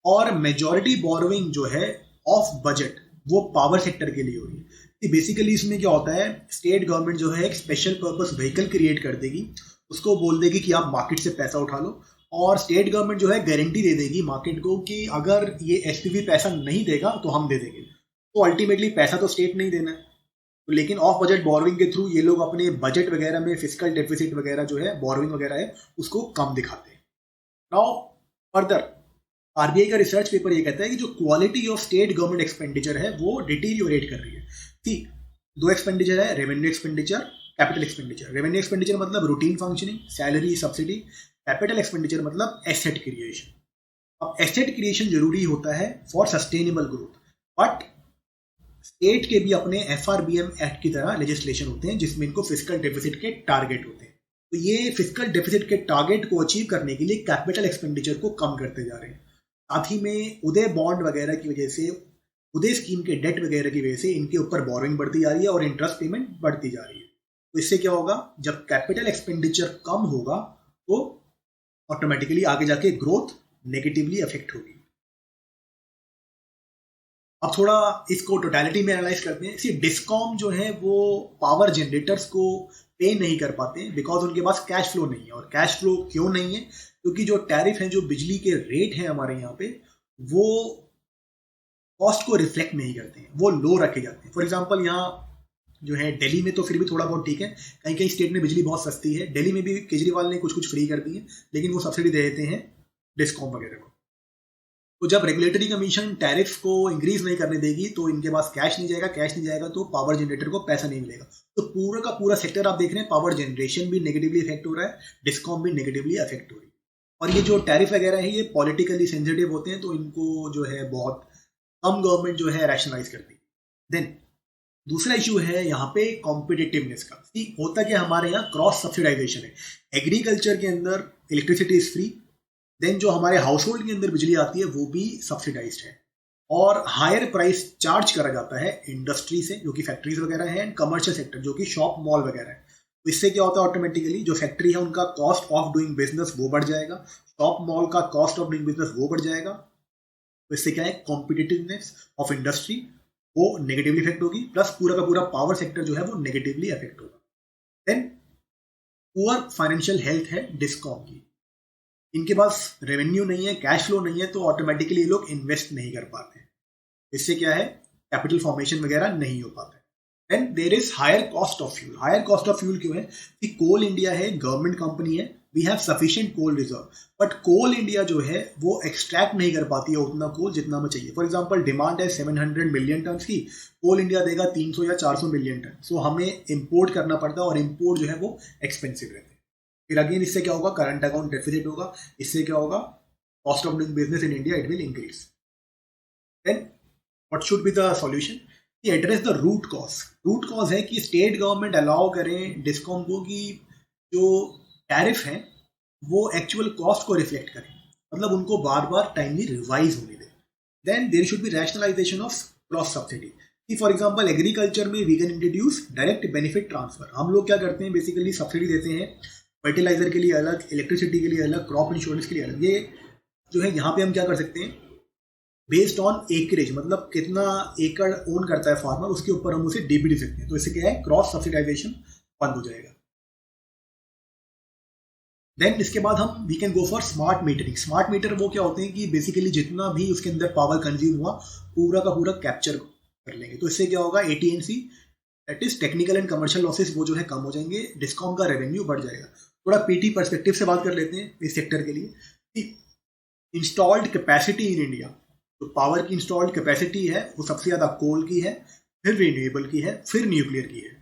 और मेजॉरिटी बोरोइंग जो है ऑफ बजट वो पावर सेक्टर के लिए हो रही है। बेसिकली इसमें क्या होता है, स्टेट गवर्नमेंट जो है एक स्पेशल पर्पस व्हीकल क्रिएट कर देगी, उसको बोल देगी कि आप मार्केट से पैसा उठा लो, और स्टेट गवर्नमेंट जो है गारंटी दे देगी मार्केट को कि अगर ये एसपीवी पैसा नहीं देगा तो हम दे देंगे। तो अल्टीमेटली पैसा तो स्टेट नहीं देना है, लेकिन ऑफ बजट बोरोइंग के थ्रू ये लोग अपने बजट वगैरह में फिस्कल डेफिसिट वगैरह जो है, बोरोइंग वगैरह है, उसको कम दिखाते हैं। नाउ फर्दर आरबीआई का रिसर्च पेपर ये कहता है कि जो quality of state government expenditure है वो डिटीरियोरेट कर रही है। ठीक, 2 एक्सपेंडिचर है, revenue expenditure, capital expenditure. Revenue expenditure मतलब routine functioning, salary, subsidy. Capital expenditure मतलब एसेट क्रिएशन। अब एसेट क्रिएशन जरूरी होता है for sustainable growth, but state के भी अपने एफआरबीएम एक्ट की तरह लेजिस्लेशन होते हैं जिसमें इनको फिस्कल डेफिसिट के टारगेट होते हैं। तो ये फिस्कल डेफिसिट के टारगेट को अचीव करने के लिए कैपिटल एक्सपेंडिचर को कम करते जा रहे हैं। साथ ही में उदय बॉन्ड वगैरह की वजह से, उदय स्कीम के डेट वगैरह की वजह से इनके ऊपर बोरोइंग बढ़ती जा रही है और इंटरेस्ट पेमेंट बढ़ती जा रही है। तो इससे क्या होगा, जब कैपिटल एक्सपेंडिचर कम होगा तो ऑटोमेटिकली आगे जाके ग्रोथ नेगेटिवली अफेक्ट होगी। अब थोड़ा इसको टोटलिटी में एनालाइज करते हैं। सी डिस्कॉम जो है वो पावर जनरेटर्स को पे नहीं कर पाते हैं बिकॉज उनके पास कैश फ्लो नहीं है। और कैश फ्लो क्यों नहीं है? क्योंकि जो टैरिफ है, जो बिजली के रेट हैं हमारे यहाँ पे, वो कॉस्ट को रिफ्लेक्ट नहीं करते हैं, वो लो रखे जाते हैं। फॉर एग्जाम्पल यहाँ जो है दिल्ली में तो फिर भी थोड़ा बहुत ठीक है, कहीं कहीं स्टेट में बिजली बहुत सस्ती है। दिल्ली में भी केजरीवाल ने कुछ कुछ फ्री कर दी है, लेकिन वो सब्सिडी दे देते हैं डिस्कॉम वगैरह को। तो जब रेगुलेटरी कमीशन टैरिफ को इंक्रीज नहीं करने देगी तो इनके पास कैश नहीं जाएगा, कैश नहीं जाएगा तो पावर जनरेटर को पैसा नहीं मिलेगा। तो पूरा का पूरा सेक्टर आप देख रहे हैं, पावर जनरेशन भी नेगेटिवली इफेक्ट हो रहा है, डिस्कॉम भी नेगेटिवली अफेक्ट हो रही है। और ये जो टैरिफ वगैरह है ये पॉलिटिकली सेंसिटिव होते हैं, तो इनको जो है बहुत कम गवर्नमेंट जो है रैशनलाइज करती है। देन दूसरा इशू है यहाँ पे कॉम्पिटिटिवनेस का। होता क्या हमारे यहाँ क्रॉस सब्सिडाइजेशन है। एग्रीकल्चर के अंदर इलेक्ट्रिसिटी इज फ्री, देन जो हमारे हाउस होल्ड के अंदर बिजली आती है वो भी सब्सिडाइज्ड है, और हायर प्राइस चार्ज करा जाता है इंडस्ट्री से जो कि फैक्ट्रीज वगैरह है, एंड कमर्शियल सेक्टर जो कि शॉप मॉल वगैरह है। तो इससे क्या होता है, ऑटोमेटिकली जो फैक्ट्री है उनका कॉस्ट ऑफ डूइंग बिजनेस वो बढ़ जाएगा, शॉप मॉल का कॉस्ट ऑफ डूइंग बिजनेस वो बढ़ जाएगा। तो इससे क्या है, कॉम्पिटिटिवनेस ऑफ इंडस्ट्री वो नेगेटिवली इफेक्ट होगी, प्लस पूरा का पूरा पावर सेक्टर जो है वो नेगेटिवली इफेक्ट होगा। देन पुअर फाइनेंशियल हेल्थ है डिस्कॉम की। इनके पास रेवेन्यू नहीं है, कैश फ्लो नहीं है, तो ऑटोमेटिकली ये लोग इन्वेस्ट नहीं कर पाते। इससे क्या है, कैपिटल फॉर्मेशन वगैरह नहीं हो पाता है। Then there is higher cost of fuel. Higher cost of fuel क्यों है कि कोल इंडिया है, गवर्नमेंट कंपनी है, we have sufficient coal reserve, but coal India जो है वो एक्सट्रैक्ट नहीं कर पाती है उतना कोल जितना हमें चाहिए। फॉर एग्जांपल डिमांड है 700 मिलियन टन की, कोल इंडिया देगा 300 या 400 मिलियन टन, सो हमें इंपोर्ट करना पड़ता है, और इंपोर्ट जो है वो एक्सपेंसिव रहता है। फिर अगेन इससे क्या होगा, करंट अकाउंट डेफिसिट होगा, इससे क्या होगा, cost of doing business in India it will increase. Then what should be the solution, कि address the root cause. Root cause है कि स्टेट गवर्नमेंट अलाउ करें डिस्कॉम को कि जो टैरिफ है वो एक्चुअल कॉस्ट को रिफ्लेक्ट करें, मतलब उनको बार बार टाइमली रिवाइज होने दें। Then there should be rationalisation of cross subsidy, कि फॉर एग्जांपल एग्रीकल्चर में we can introduce direct benefit transfer. हम लोग क्या करते हैं, बेसिकली सब्सिडी देते हैं फर्टिलाइजर के लिए अलग, इलेक्ट्रिसिटी के लिए अलग, क्रॉप इंश्योरेंस के लिए अलग। ये जो है यहाँ पे हम क्या कर सकते हैं, बेस्ड ऑन एकरेज, मतलब कितना एकड़ ओन करता है फार्मर, उसके ऊपर हम उसे डीबी दे सकते हैं। तो इससे क्या है, क्रॉस सब्सिडाइजेशन बंद हो जाएगा। देन इसके बाद हम we can go for smart metering. Smart meter वो क्या होते हैं कि बेसिकली जितना भी उसके अंदर पावर कंज्यूम हुआ पूरा का पूरा कैप्चर कर लेंगे। तो इससे क्या होगा, AT&C that is technical and commercial losses वो जो है कम हो जाएंगे, डिस्कॉम का रेवेन्यू बढ़ जाएगा। थोड़ा पीटी पर्सपेक्टिव से बात कर लेते हैं इस सेक्टर के लिए। इंस्टॉल्ड कैपेसिटी इन इंडिया, तो पावर की इंस्टॉल्ड कैपेसिटी है वो सबसे ज़्यादा कोल की है, फिर रिन्यूएबल की है, फिर न्यूक्लियर की है।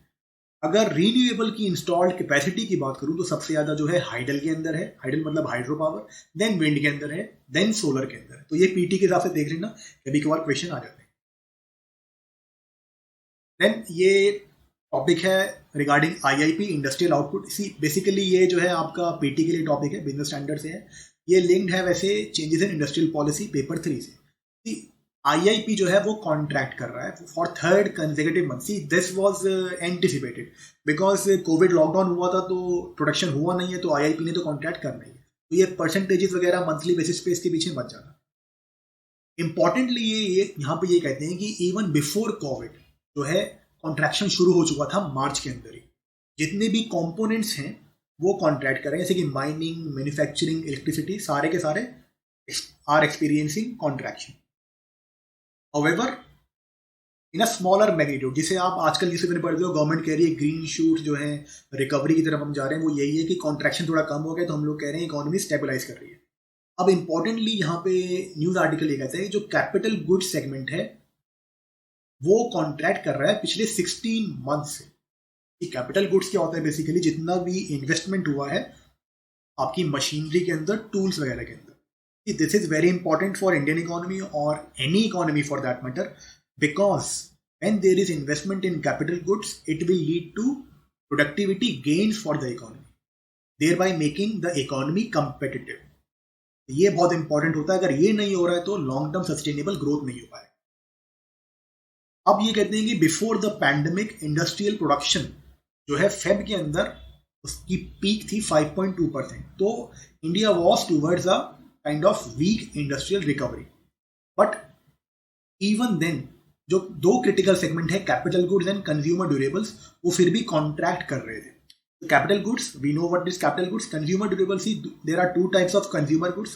अगर रिन्यूएबल की इंस्टॉल्ड कैपेसिटी की बात करूं तो सबसे ज़्यादा जो है हाइडल के अंदर है, हाइडल मतलब हाइड्रो पावर, देन विंड के अंदर है, देन सोलर के अंदर है। तो ये पीटी के हिसाब से देख लेना, कभी कभार क्वेश्चन आ जाते हैं। देन ये टॉपिक है रिगार्डिंग आईआईपी इंडस्ट्रियल आउटपुट। इसी बेसिकली ये जो है आपका पीटी के लिए टॉपिक है, बिजनेस स्टैंडर्ड से है। ये लिंक्ड है वैसे changes in industrial policy paper 3 से। आईआईपी जो है वो कॉन्ट्रैक्ट कर रहा है for third consecutive month. See this was anticipated because Covid lockdown हुआ था तो प्रोडक्शन हुआ नहीं है, तो आईआईपी ने तो कॉन्ट्रैक्ट करना ही है। तो ये परसेंटेजेस वगैरह मंथली बेसिस पे इसके पीछे बच जाता। इंपॉर्टेंटली ये यहाँ पे ये कहते हैं कि इवन बिफोर कोविड जो है कॉन्ट्रैक्शन शुरू हो चुका था मार्च के अंदर ही। जितने भी कंपोनेंट्स हैं वो कॉन्ट्रैक्ट कर रहे हैं, जैसे कि माइनिंग, मैन्युफैक्चरिंग, इलेक्ट्रिसिटी, सारे के सारे are experiencing contraction. However, in a smaller magnitude, जिसे आप आजकल न्यूज़पेपर में पढ़ते हो, गवर्नमेंट कह रही है ग्रीन शूट जो है रिकवरी की तरफ हम जा रहे हैं, वो यही है कि कॉन्ट्रैक्शन थोड़ा कम हो गया, तो हम लोग कह रहे हैं इकोनॉमी स्टेबलाइज कर रही है। अब इंपॉर्टेंटली यहाँ पे न्यूज़ आर्टिकल ये कहता है जो कैपिटल गुड्स सेगमेंट है वो कॉन्ट्रैक्ट कर रहा है पिछले 16 मंथ से। कैपिटल गुड्स क्या होता है, बेसिकली जितना भी इन्वेस्टमेंट हुआ है आपकी मशीनरी के अंदर, टूल्स वगैरह के अंदर। This is very important for Indian economy or any economy for that matter, because when there is investment in capital goods, it will lead to productivity gains for the economy, thereby making the economy competitive. ये बहुत important होता है, अगर ये नहीं हो रहा है तो लॉन्ग टर्म सस्टेनेबल ग्रोथ नहीं हो पाएगा। अब ये कहते हैं कि before the pandemic industrial production जो है फेब के अंदर उसकी पीक थी 5.2%, तो India was towards a kind of weak industrial recovery. But even then जो दो क्रिटिकल सेगमेंट है capital goods and consumer durables, वो फिर भी कॉन्ट्रैक्ट कर रहे थे. Capital goods, we know what is capital goods. Consumer durables, there are two types of consumer goods.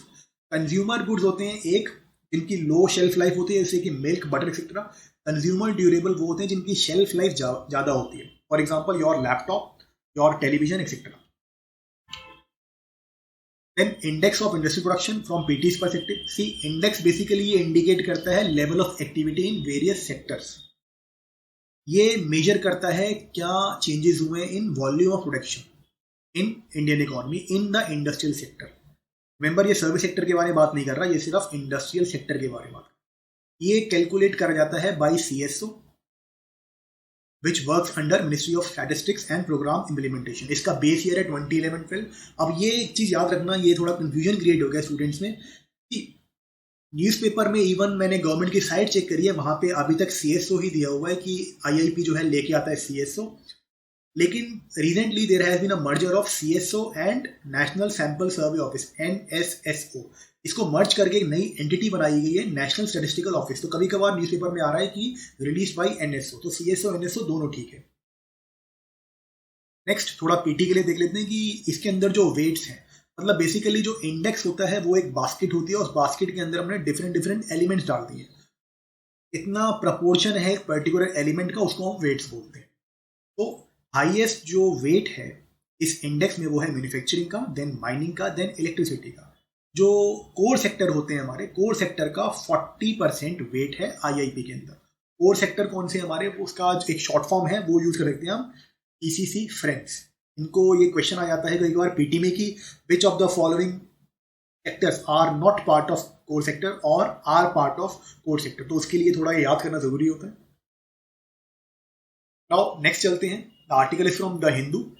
Consumer goods होते हैं एक जिनकी लो शेल्फ लाइफ होती है, जैसे कि milk, butter etcetera. Consumer durable वो होते हैं जिनकी शेल्फ लाइफ ज़्यादा होती है. For example your laptop, your television etcetera. Then index of industrial production from PT's perspective. See, index basically ये indicate करता है level of activity in various sectors. ये measure करता है क्या changes हुए in volume of production in Indian economy in the industrial sector. Remember ये service sector के बारे में बात नहीं कर रहा, ये सिर्फ industrial sector के बारे में बात. ये calculate करा जाता है by CSO, which works under Ministry of Statistics and Program Implementation. इसका बेस ईयर है 2011-12. अब ये एक चीज़ याद रखना, ये थोड़ा कंफ्यूजन क्रिएट हो गया स्टूडेंट्स में कि न्यूज़पेपर में, इवन मैंने गवर्नमेंट की साइट चेक करी है, वहाँ पे अभी तक CSO ही दिया हुआ है कि IIP जो है लेके आता है CSO. लेकिन recently there has been a merger of CSO and national sample survey office, NSSO. इसको मर्ज करके एक नई एंटिटी बनाई गई है, नेशनल स्टैटिस्टिकल ऑफिस. तो कभी कभार न्यूज़पेपर में आ रहा है कि रिलीज बाय NSO, तो CSO NSO दोनों ठीक है. नेक्स्ट थोड़ा PT के लिए देख लेते हैं कि इसके अंदर जो वेट्स हैं, मतलब बेसिकली जो इंडेक्स होता है वो एक बास्केट होती है, उस बास्केट के अंदर हमने डिफरेंट एलिमेंट्स डाल दिए. इतना प्रपोर्शन है एक पर्टिकुलर एलिमेंट का, उसको हम वेट्स बोलते हैं. तो हाईएस्ट जो वेट है इस इंडेक्स में वो है मैन्युफैक्चरिंग का, देन माइनिंग का, देन इलेक्ट्रिसिटी का. जो कोर सेक्टर होते हैं हमारे, कोर सेक्टर का 40% वेट है IIP के अंदर. कोर सेक्टर कौन से हमारे, उसका एक शॉर्ट फॉर्म है, वो यूज कर सकते हैं हम, ECC फ्रेंड्स. इनको ये क्वेश्चन आ जाता है कई बार PT में कि which of the following sectors are not part of core sector और are part of core sector. तो उसके लिए थोड़ा याद करना जरूरी होता है. नाउ नेक्स्ट चलते हैं. The article is from the Hindu.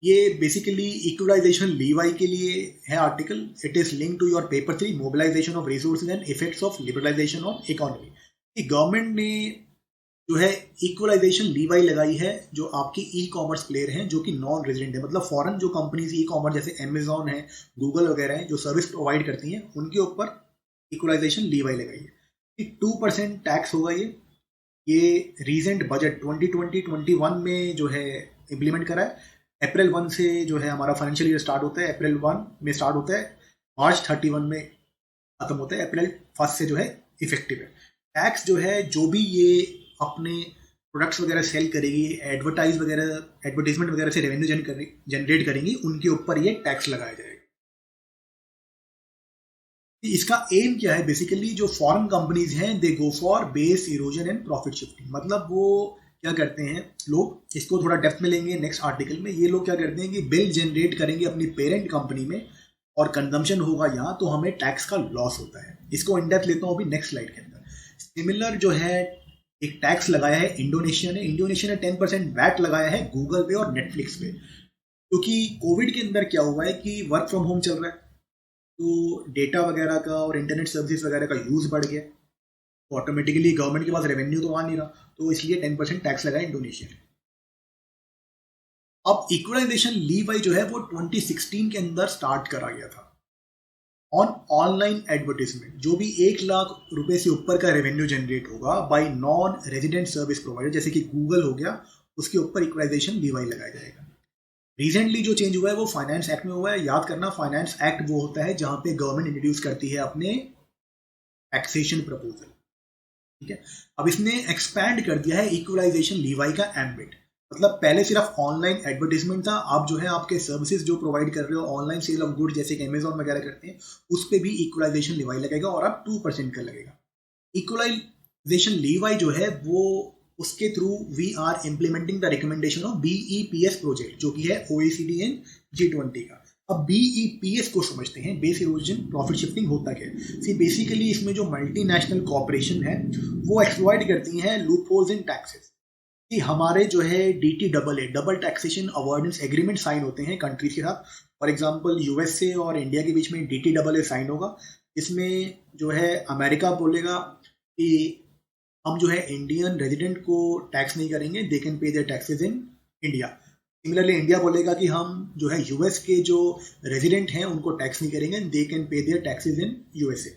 ये बेसिकली इक्वलाइजेशन लीवाई के लिए है article. It is link to your paper 3, mobilization of resources and effects of liberalization of economy. Government ने जो है इक्वलाइजेशन लीवाई लगाई है जो आपकी ई-कॉमर्स प्लेयर हैं, जो कि नॉन रेजिडेंट है, मतलब फॉरेन जो कंपनीज ई-कॉमर्स जैसे अमेजॉन है, गूगल वगैरह है, जो सर्विस प्रोवाइड करती हैं, उनके ऊपर इक्वलाइजेशन लीवाई लगाई है. 2% टैक्स होगा. ये रीसेंट बजट 2020-21 में जो है इम्प्लीमेंट करा है. अप्रैल 1 से जो है हमारा फाइनेंशियल ईयर स्टार्ट होता है. अप्रैल 1 में स्टार्ट होता है, मार्च 31 में खत्म होता है. अप्रैल 1 से जो है इफेक्टिव है. टैक्स जो है, जो भी ये अपने प्रोडक्ट्स वगैरह सेल करेगी, एडवर्टाइजमेंट वगैरह से रेवेन्यू जनरेट करेंगी, उनके ऊपर ये टैक्स लगाया जाएगा. इसका एम क्या है, बेसिकली जो फॉरेन कंपनीज हैं they go for base erosion and profit shifting. मतलब वो क्या करते हैं लोग, इसको थोड़ा डेप्थ में लेंगे नेक्स्ट आर्टिकल में. ये लोग क्या करते हैं कि बिल जनरेट करेंगे अपनी पेरेंट कंपनी में और कंजम्पशन होगा यहाँ, तो हमें टैक्स का लॉस होता है. इसको इन डेप्थ लेता हूँ अभी नेक्स्ट स्लाइड के अंदर. सिमिलर जो है एक टैक्स लगाया है इंडोनेशिया ने 10% वैट लगाया है गूगल पे और नेटफ्लिक्स पे. क्योंकि कोविड के अंदर क्या हुआ है कि वर्क फ्रॉम होम चल रहा है, तो डेटा वगैरह का और इंटरनेट सर्विस वगैरह का यूज बढ़ गया, तो ऑटोमेटिकली गवर्नमेंट के पास रेवेन्यू तो आ नहीं रहा, तो इसलिए 10% टैक्स लगाया इंडोनेशिया ने. अब इक्वलाइजेशन लीवाई जो है वो 2016 के अंदर स्टार्ट करा गया था ऑन ऑनलाइन एडवर्टीजमेंट. जो भी 1 लाख रुपए से ऊपर का रेवेन्यू जनरेट होगा bye non resident service provider, जैसे कि गूगल हो गया, उसके ऊपर इक्वलाइजेशन लीवाई लगाया जाएगा. रिसेंटली जो चेंज हुआ है वो फाइनेंस एक्ट में हुआ है. याद करना, फाइनेंस एक्ट वो होता है जहां पे गवर्नमेंट इंट्रोड्यूस करती है अपने टैक्सेशन प्रपोजल. ठीक है, अब इसने एक्सपैंड कर दिया है इक्वलाइजेशन लीवाई का एम्बिट. मतलब पहले सिर्फ ऑनलाइन एडवर्टीजमेंट था, अब जो है आपके सर्विसेज जो प्रोवाइड कर रहे हो, ऑनलाइन सेल ऑफ गुड जैसे कि अमेजॉन वगैरह करते हैं, उस पर भी इक्वलाइजेशन लीवाई लगेगा और अब 2% का लगेगा. इक्वलाइजेशन लीवाई जो है वो उसके through we are implementing the recommendation of BEPS project, जो कि है OECD एंड G20 का. अब BEPS को समझते हैं, बेस इरोजन प्रॉफिट शिफ्टिंग होता क्या है. सी बेसिकली इसमें जो मल्टीनेशनल कॉर्पोरेशन है वो एक्सप्लॉइट करती हैं लूपहोल्स इन टैक्सेस. कि हमारे जो है DTAA double taxation avoidance agreement sign होते हैं कंट्रीज के साथ. फॉर एग्जांपल USA और इंडिया के बीच में DTAA साइन होगा. इसमें जो है अमेरिका बोलेगा कि हम जो है इंडियन रेजिडेंट को टैक्स नहीं करेंगे, they can pay their taxes in India. Similarly India बोलेगा कि हम जो है US के जो रेजिडेंट हैं उनको टैक्स नहीं करेंगे, they can pay their taxes in USA.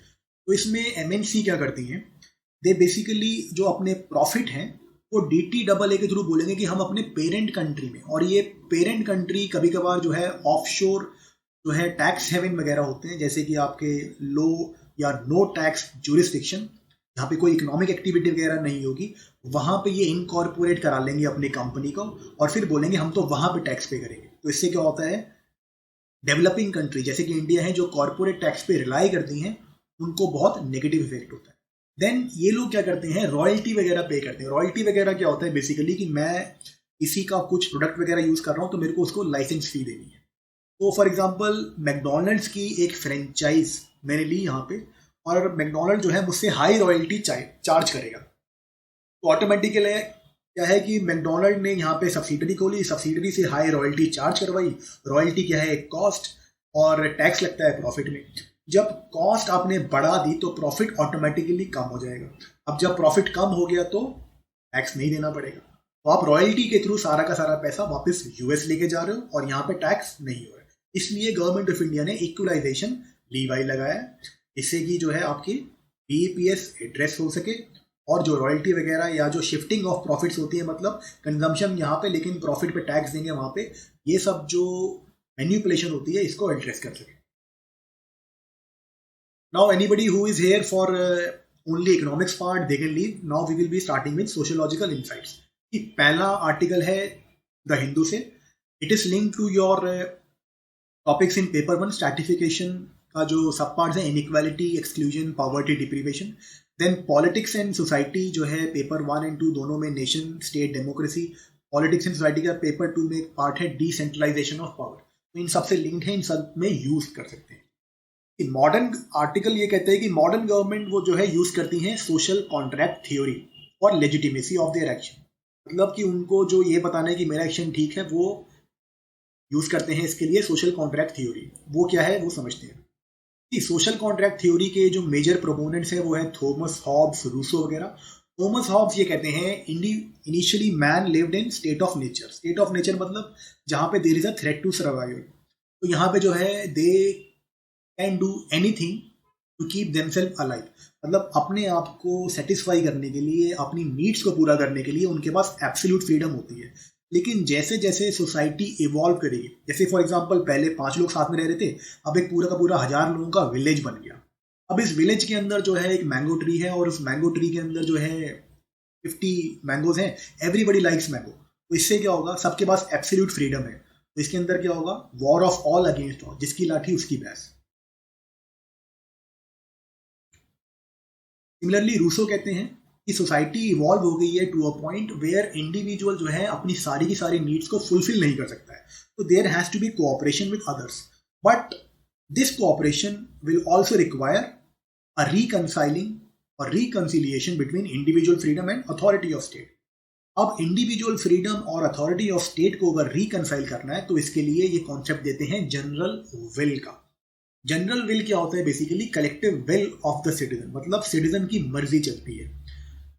तो इसमें MNC क्या करती हैं दे बेसिकली जो अपने प्रॉफिट हैं वो DTAA के थ्रू बोलेंगे कि हम अपने पेरेंट कंट्री में, और ये पेरेंट कंट्री कभी कभार जो है ऑफशोर जो है टैक्स हेवन वगैरह होते हैं, जैसे कि आपके लो या नो टैक्स ज्यूरिसडिक्शन, जहाँ पे कोई इकोनॉमिक एक्टिविटी वगैरह नहीं होगी, वहाँ पे ये इनकॉर्पोरेट करा लेंगे अपनी कंपनी को और फिर बोलेंगे हम तो वहाँ पे टैक्स पे करेंगे। तो इससे क्या होता है, डेवलपिंग कंट्री जैसे कि इंडिया है जो कॉर्पोरेट टैक्स पे रिलाई करती हैं, उनको बहुत नेगेटिव इफेक्ट होता है। देन ये लोग क्या करते हैं, रॉयल्टी वगैरह पे करते हैं। रॉयल्टी वगैरह क्या होता है बेसिकली कि मैं किसी का कुछ प्रोडक्ट वगैरह यूज कर रहा हूँ तो मेरे को उसको लाइसेंस फी देनी है। तो फॉर एग्जांपल मैकडोनल्ड्स की एक फ्रेंचाइज मैंने ली यहाँ पे, और मैकडोनल्ड जो है मुझसे हाई रॉयल्टी चार्ज करेगा, तो ऑटोमेटिकली क्या है कि मैकडोनल्ड ने यहाँ पे सब्सिडरी खोली, सब्सिडरी से हाई रॉयल्टी चार्ज करवाई। रॉयल्टी क्या है, कॉस्ट, और टैक्स लगता है प्रॉफिट में। जब कॉस्ट आपने बढ़ा दी तो प्रॉफिट ऑटोमेटिकली कम हो जाएगा। अब जब प्रॉफिट कम हो गया तो टैक्स नहीं देना पड़ेगा, तो आप रॉयल्टी के थ्रू सारा का सारा पैसा वापस यूएस लेके जा रहे हो और यहाँ पे टैक्स नहीं हो रहा है। इसलिए गवर्नमेंट ऑफ इंडिया ने इक्वलाइजेशन लीवाई लगाया, इससे कि जो है आपकी बीईपीएस एड्रेस हो सके, और जो रॉयल्टी वगैरह या जो शिफ्टिंग ऑफ प्रॉफिट्स होती है, मतलब कंजम्पशन यहाँ पे लेकिन प्रॉफिट पे टैक्स देंगे वहाँ पे, ये सब जो मैन्युपुलेशन होती है इसको एड्रेस कर सके। Now anybody who is here for only economics part they can leave. Now we will be starting with sociological insights. कि पहला आर्टिकल है द हिंदू से, it is link to your topics in paper 1 stratification का जो सब parts हैं, inequality, exclusion, poverty, deprivation. Then politics and society जो है पेपर 1 एंड 2 दोनों में, nation state democracy. Politics and society का पेपर 2 में एक पार्ट है डिसेंट्रलाइजेशन ऑफ पावर। तो इन सबसे लिंक्ड है, इन सब में यूज कर सकते हैं। मॉडर्न आर्टिकल ये कहते हैं कि मॉडर्न गवर्नमेंट वो जो है यूज करती हैं social contract theory for legitimacy of their action. मतलब कि उनको जो ये बताना है कि मेरा एक्शन ठीक है, वो यूज करते हैं इसके लिए सोशल कॉन्ट्रैक्ट थ्योरी। वो क्या है वो समझते हैं कि सोशल कॉन्ट्रैक्ट थ्योरी के जो मेजर प्रोपोनेंट्स है वो है थॉमस हॉब्स, रूसो वगैरह। थॉमस हॉब्स ये कहते हैं initially man lived in state of nature. State of nature मतलब जहां पे there is a threat to survival. तो यहाँ पे जो है they can do anything to keep themself alive. मतलब अपने आप को सेटिस्फाई करने के लिए, अपनी नीड्स को पूरा करने के लिए उनके पास एब्सोल्यूट फ्रीडम होती है। लेकिन जैसे जैसे सोसाइटी इवॉल्व करेगी, जैसे फॉर एग्जांपल पहले 5 लोग साथ में रह रहे थे, अब एक पूरा का पूरा 1000 लोगों का विलेज बन गया। अब इस विलेज के अंदर जो है एक मैंगो ट्री है, और उस मैंगो ट्री के अंदर जो है 50 मैंगोज हैं, एवरीबडी लाइक्स मैंगो। तो इससे क्या होगा, सबके पास एब्सोल्यूट फ्रीडम है। तो इसके अंदर क्या होगा, war of all against all, जिसकी लाठी उसकी भैंस। सिमिलरली रूसो कहते हैं कि सोसाइटी इवॉल्व हो गई है to a point where individual जो है अपनी सारी की सारी नीड्स को फुलफिल नहीं कर सकता है, तो there has to be cooperation with others, but this cooperation will also require a reconciling और reconciliation between individual freedom and authority of state. अब इंडिविजुअल फ्रीडम और अथॉरिटी ऑफ स्टेट को अगर रिकंसाइल करना है तो इसके लिए ये कॉन्सेप्ट देते हैं जनरल विल का। जनरल विल क्या होता है, basically collective will of the citizen. मतलब सिटीजन की मर्जी चलती है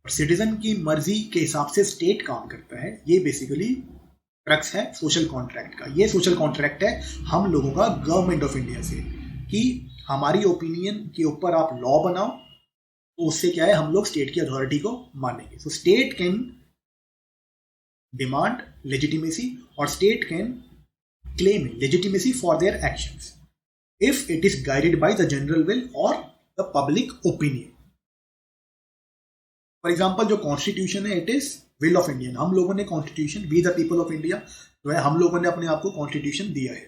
और सिटीजन की मर्जी के हिसाब से स्टेट काम करता है। ये बेसिकली क्रक्स है सोशल कॉन्ट्रैक्ट का। ये सोशल कॉन्ट्रैक्ट है हम लोगों का गवर्नमेंट ऑफ इंडिया से, कि हमारी ओपिनियन के ऊपर आप लॉ बनाओ, तो उससे क्या है, हम लोग स्टेट की अथॉरिटी को मानेंगे। सो स्टेट कैन डिमांड लेजिटिमेसी और state can claim legitimacy for their actions if it is guided by the general will or the public opinion. For example, जो कॉन्स्टिट्यूशन है it is will of Indian. हम लोगों ने constitution, we the people of India जो है, हम लोगों ने अपने आप को कॉन्स्टिट्यूशन दिया है।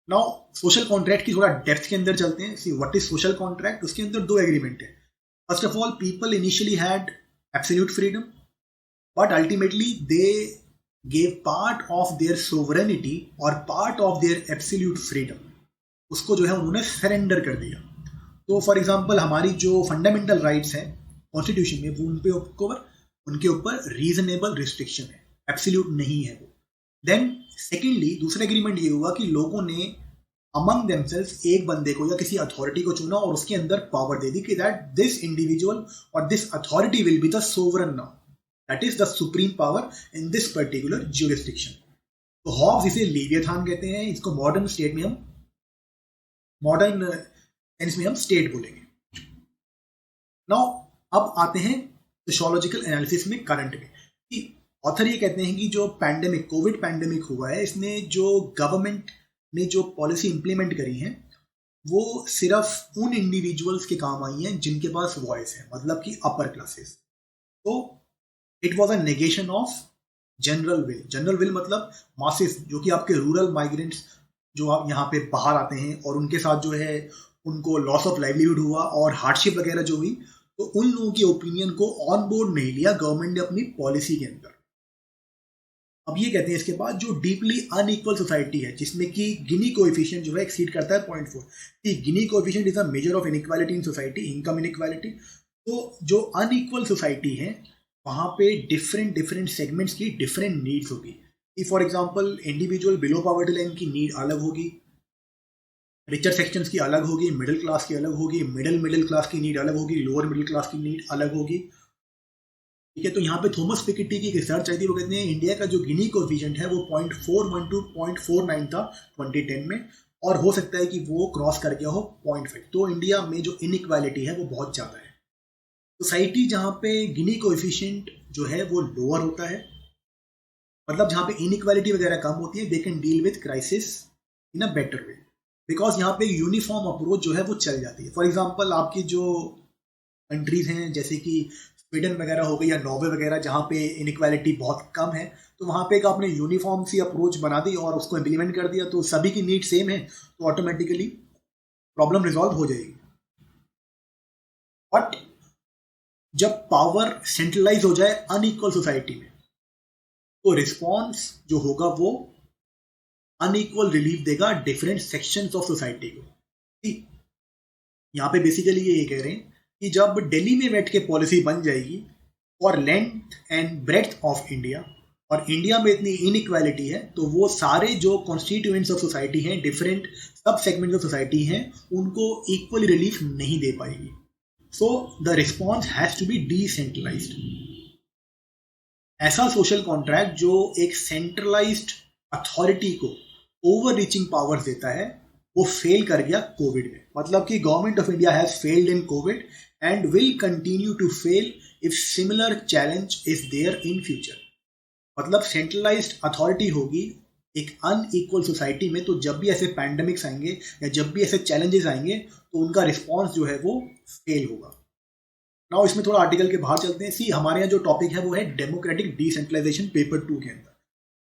नाउ सोशल कॉन्ट्रैक्ट की थोड़ा डेप्थ के अंदर चलते हैं। See what is social contract. उसके अंदर 2 एग्रीमेंट है। First of all, people initially had absolute freedom, but ultimately they gave part of their sovereignty और part of their absolute freedom, उसको जो है उन्होंने सरेंडर कर दिया। तो फॉर एग्जांपल हमारी जो फंडामेंटल राइट्स हैं कॉन्स्टिट्यूशन में, वो उनके ऊपर रीजनेबल रिस्ट्रिक्शन है, एब्सोल्यूट नहीं है वो। देन सेकेंडली दूसरा एग्रीमेंट ये हुआ कि लोगों ने अमंग देमसेल्व्स एक बंदे को या किसी अथॉरिटी को चुना और उसके अंदर पावर दे दी कि दैट दिस इंडिविजुअल और this authority will be the sovereign now, that is the supreme power in this particular jurisdiction. तो हॉब्स इसे लेवियथान कहते हैं। इसको मॉडर्न सेंस में हम स्टेट बोलेंगे। नाउ अब आते हैं सोशियोलॉजिकल एनालिसिस में करंट में, कि ऑथर ये कहते हैं कि जो पैंडेमिक कोविड पैंडेमिक हुआ है, इसने जो गवर्नमेंट ने जो पॉलिसी इंप्लीमेंट करी है वो सिर्फ उन इंडिविजुअल्स के काम आई हैं जिनके पास वॉइस है, मतलब कि अपर क्लासेस। तो it was a negation of general will. General will मतलब मासेस, जो कि आपके रूरल माइग्रेंट्स जो आप यहाँ पे बाहर आते हैं और उनके साथ जो है उनको लॉस ऑफ लाइवलीहुड हुआ और हार्डशिप वगैरह जो हुई, तो उन लोगों के ओपिनियन को ऑन बोर्ड नहीं लिया गवर्नमेंट ने अपनी पॉलिसी के अंदर। अब ये कहते हैं इसके बाद जो डीपली अनइक्वल सोसाइटी है, जिसमें कि गिनी कोएफिशिएंट जो है एक्सीड करता है 0.4, कि गिनी coefficient is a measure of inequality in society, income inequality. तो जो अनइक्वल सोसाइटी है वहाँ पे डिफरेंट डिफरेंट सेगमेंट्स की डिफरेंट नीड्स होगी, कि for example individual below poverty line की नीड अलग होगी, रिचर सेक्शंस की अलग होगी, मिडिल क्लास की अलग होगी, मिडिल क्लास की नीड अलग होगी, लोअर मिडिल क्लास की नीड अलग होगी। ठीक है, तो यहाँ पे थॉमस पिकेटी की रिसर्च आई थी, वो कहते हैं इंडिया का जो गिनी कोएफिशिएंट है वो 0.41 to 0.49 था 2010 में, और हो सकता है कि वो क्रॉस कर गया हो 0.5। तो इंडिया में जो इनइक्वालिटी है वो बहुत ज़्यादा है। सोसाइटी जहाँ पे गिनी कोएफिशिएंट जो है वो लोअर होता है, मतलब जहाँ पे इनइक्वालिटी वगैरह कम होती है, they can deal with crisis in a better way, because यहाँ पे यूनिफॉर्म अप्रोच जो है वो चल जाती है। फॉर एग्जाम्पल आपकी जो कंट्रीज हैं जैसे कि स्वीडन वगैरह हो गई या नॉर्वे वगैरह, जहाँ पे इनइक्वालिटी बहुत कम है, तो वहाँ पे एक आपने यूनिफॉर्म सी अप्रोच बना दी और उसको इम्प्लीमेंट कर दिया, तो सभी की नीड सेम है, तो ऑटोमेटिकली प्रॉब्लम रिजॉल्व हो जाएगी। बट जब पावर सेंट्रलाइज हो जाए अनइक्वल सोसाइटी में, तो रिस्पॉन्स जो होगा वो अनइक्वल रिलीफ देगा डिफरेंट सेक्शंस ऑफ सोसाइटी को। ठीक, यहाँ पे बेसिकली ये कह रहे हैं कि जब दिल्ली में बैठ के पॉलिसी बन जाएगी for length and breadth of India, और इंडिया में इतनी इनइक्वालिटी है, तो वो सारे जो कॉन्स्टिट्यूएंट्स ऑफ सोसाइटी हैं, डिफरेंट सब सेगमेंट ऑफ सोसाइटी हैं, उनको इक्वली रिलीफ नहीं दे पाएगी। So the response has to be decentralized. ऐसा सोशल कॉन्ट्रैक्ट जो एक सेंट्रलाइज्ड अथॉरिटी को ओवर रीचिंग पावर्स देता है, वो फेल कर गया कोविड में। मतलब कि government of India has failed in Covid and will continue to fail if similar challenge is there in future. मतलब सेंट्रलाइज्ड अथॉरिटी होगी एक अनइक्वल सोसाइटी में, तो जब भी ऐसे पैंडेमिक्स आएंगे या जब भी ऐसे चैलेंजेस आएंगे, तो उनका रिस्पॉन्स जो है वो फेल होगा। नाउ इसमें थोड़ा आर्टिकल के बाहर चलते हैं। सी हमारे यहाँ जो टॉपिक है वो है डेमोक्रेटिक डिसेंट्रलाइजेशन, पेपर 2 के अंदर।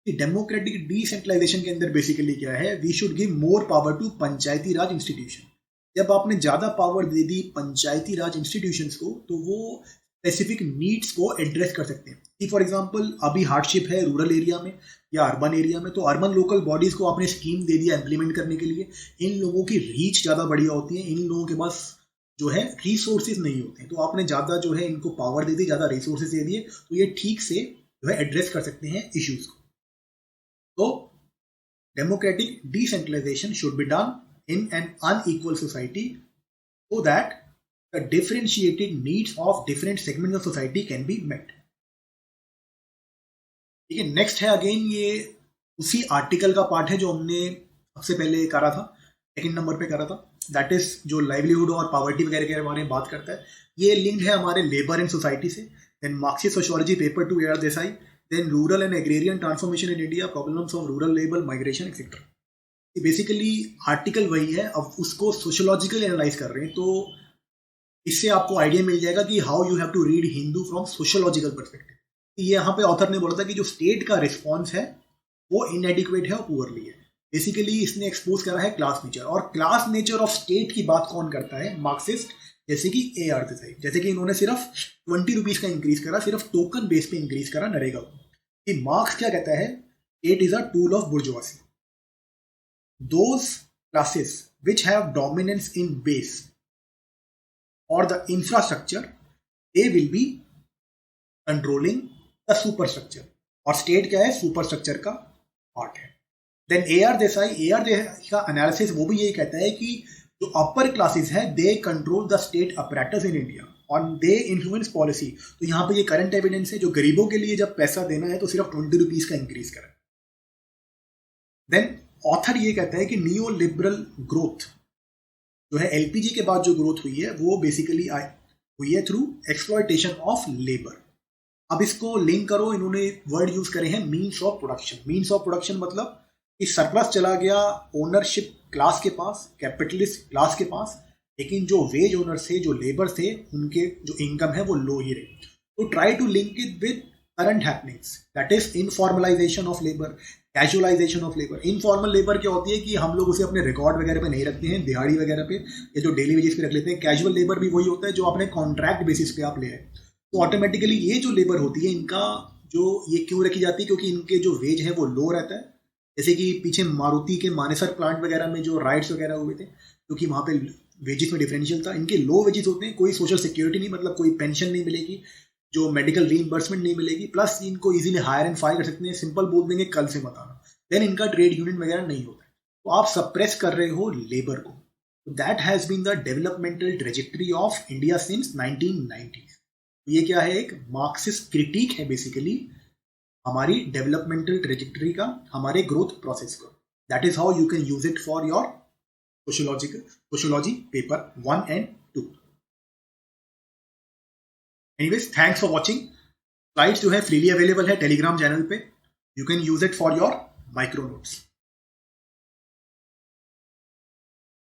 डेमोक्रेटिक डिसेंट्रलाइजेशन के अंदर बेसिकली क्या है, we should give more power to panchayati raj institution. जब आपने ज्यादा पावर दे दी पंचायती राज इंस्टीट्यूशंस को, तो वो स्पेसिफिक नीड्स को एड्रेस कर सकते हैं। कि फॉर एग्जांपल अभी हार्डशिप है रूरल एरिया में या अर्बन एरिया में, तो अर्बन लोकल बॉडीज को आपने स्कीम दे दिया इम्प्लीमेंट करने के लिए। इन लोगों की रीच ज़्यादा बढ़िया होती है, इन लोगों के पास जो है रिसोर्सेज नहीं होते हैं, तो आपने ज़्यादा जो है इनको पावर दे दी, ज़्यादा रिसोर्सेज दे दिए, तो ये ठीक से जो है एड्रेस कर सकते हैं इश्यूज को। तो democratic decentralization should be done in an unequal society so that the differentiated needs of different segments of society can be met. ठीक है, नेक्स्ट है अगेन ये उसी आर्टिकल का पार्ट है जो हमने सबसे पहले करा था, सेकंड नंबर पे करा था, दैट इज जो लाइवलीहुड और पॉवर्टी वगैरह के बारे में बात करता है। ये लिंक है हमारे लेबर एंड सोसाइटी से। Then Marxist sociology paper 2 AR Desai, then rural and agrarian transformation in India, problems of rural labour migration etcetera. Basically article वही है, अब उसको सोशियोलॉजिकल एनालाइज कर रहे हैं, तो इससे आपको आइडिया मिल जाएगा कि how you have to read Hindu from sociological perspective. ये यहाँ पे ऑथर ने बोला था कि जो स्टेट का रिस्पॉन्स है वो इनएडिक्वेट है और पुअरली है। बेसिकली इसने एक्सपोज करा है क्लास नेचर, और क्लास नेचर ऑफ स्टेट की बात कौन करता है, मार्क्सिस्ट, जैसे कि AR देसाई। जैसे कि इन्होंने सिर्फ 20 रुपीज का इंक्रीज करा, सिर्फ टोकन बेस पे इंक्रीज करा नरेगा को। कि मार्क्स क्या कहता है, state is a tool of bourgeoisie. Those classes which have dominance in base और the infrastructure, they will be controlling the superstructure. और स्टेट क्या है, सुपरस्ट्रक्चर का पार्ट है। देन AR देसाई का एनालिसिस वो भी यही कहता है कि जो अपर क्लासेस है they control the state apparatus in India और दे इन्फ्लुएंस पॉलिसी। तो यहाँ पे ये करंट एविडेंस है, जो गरीबों के लिए जब पैसा देना है तो सिर्फ 20 रुपीज का इंक्रीज करें। देन ऑथर ये कहता है कि नियो लिबरल ग्रोथ जो है LPG के बाद जो ग्रोथ हुई है वो बेसिकली हुई है थ्रू एक्सप्लॉयटेशन ऑफ लेबर। अब इसको लिंक करो, इन्होंने वर्ड यूज करे हैं means of production. Means of production मतलब कि सरप्लस चला गया ओनरशिप क्लास के पास, कैपिटलिस्ट क्लास के पास, लेकिन जो वेज ओनर्स थे, जो लेबर थे, उनके जो इनकम है वो लो ही रही। तो try to link it with current happenings, that is informalization of labour, casualization of labour. Informal labour क्या होती है कि हम लोग उसे अपने रिकॉर्ड वगैरह पे नहीं रखते हैं, दिहाड़ी वगैरह पे या जो डेली वेजेस पे रख लेते हैं। कैजुअल लेबर भी वही होता है जो अपने कॉन्ट्रैक्ट बेसिस पे आप ले आए। तो ऑटोमेटिकली ये जो लेबर होती है इनका जो ये क्यों रखी जाती है, क्योंकि इनके जो वेज है वो लो रहता है। जैसे कि पीछे मारुति के मानेसर प्लांट वगैरह में जो राइट्स वगैरह हुए थे, क्योंकि वहाँ पे वेजेस में डिफरेंशियल था। इनके लो वेजेस होते हैं, कोई सोशल सिक्योरिटी नहीं, मतलब कोई पेंशन नहीं मिलेगी, जो मेडिकल रीइंबर्समेंट नहीं मिलेगी, प्लस इनको इजीली हायर एंड फायर कर सकते हैं, सिंपल बोल देंगे कल से मत आना। देन इनका ट्रेड यूनियन वगैरह नहीं होता है। तो आप सप्रेस कर रहे हो लेबर को। That has been the developmental trajectory of India since 1990। ये क्या है, एक मार्क्सिस्ट क्रिटिक है बेसिकली हमारी डेवलपमेंटल ट्रेजेक्टरी का, हमारे ग्रोथ प्रोसेस का। That is how you can use it for your sociology paper 1 and 2। Anyways, thanks for watching. Slides जो है फ्रीली अवेलेबल है टेलीग्राम चैनल पे, you can use it for your micro notes.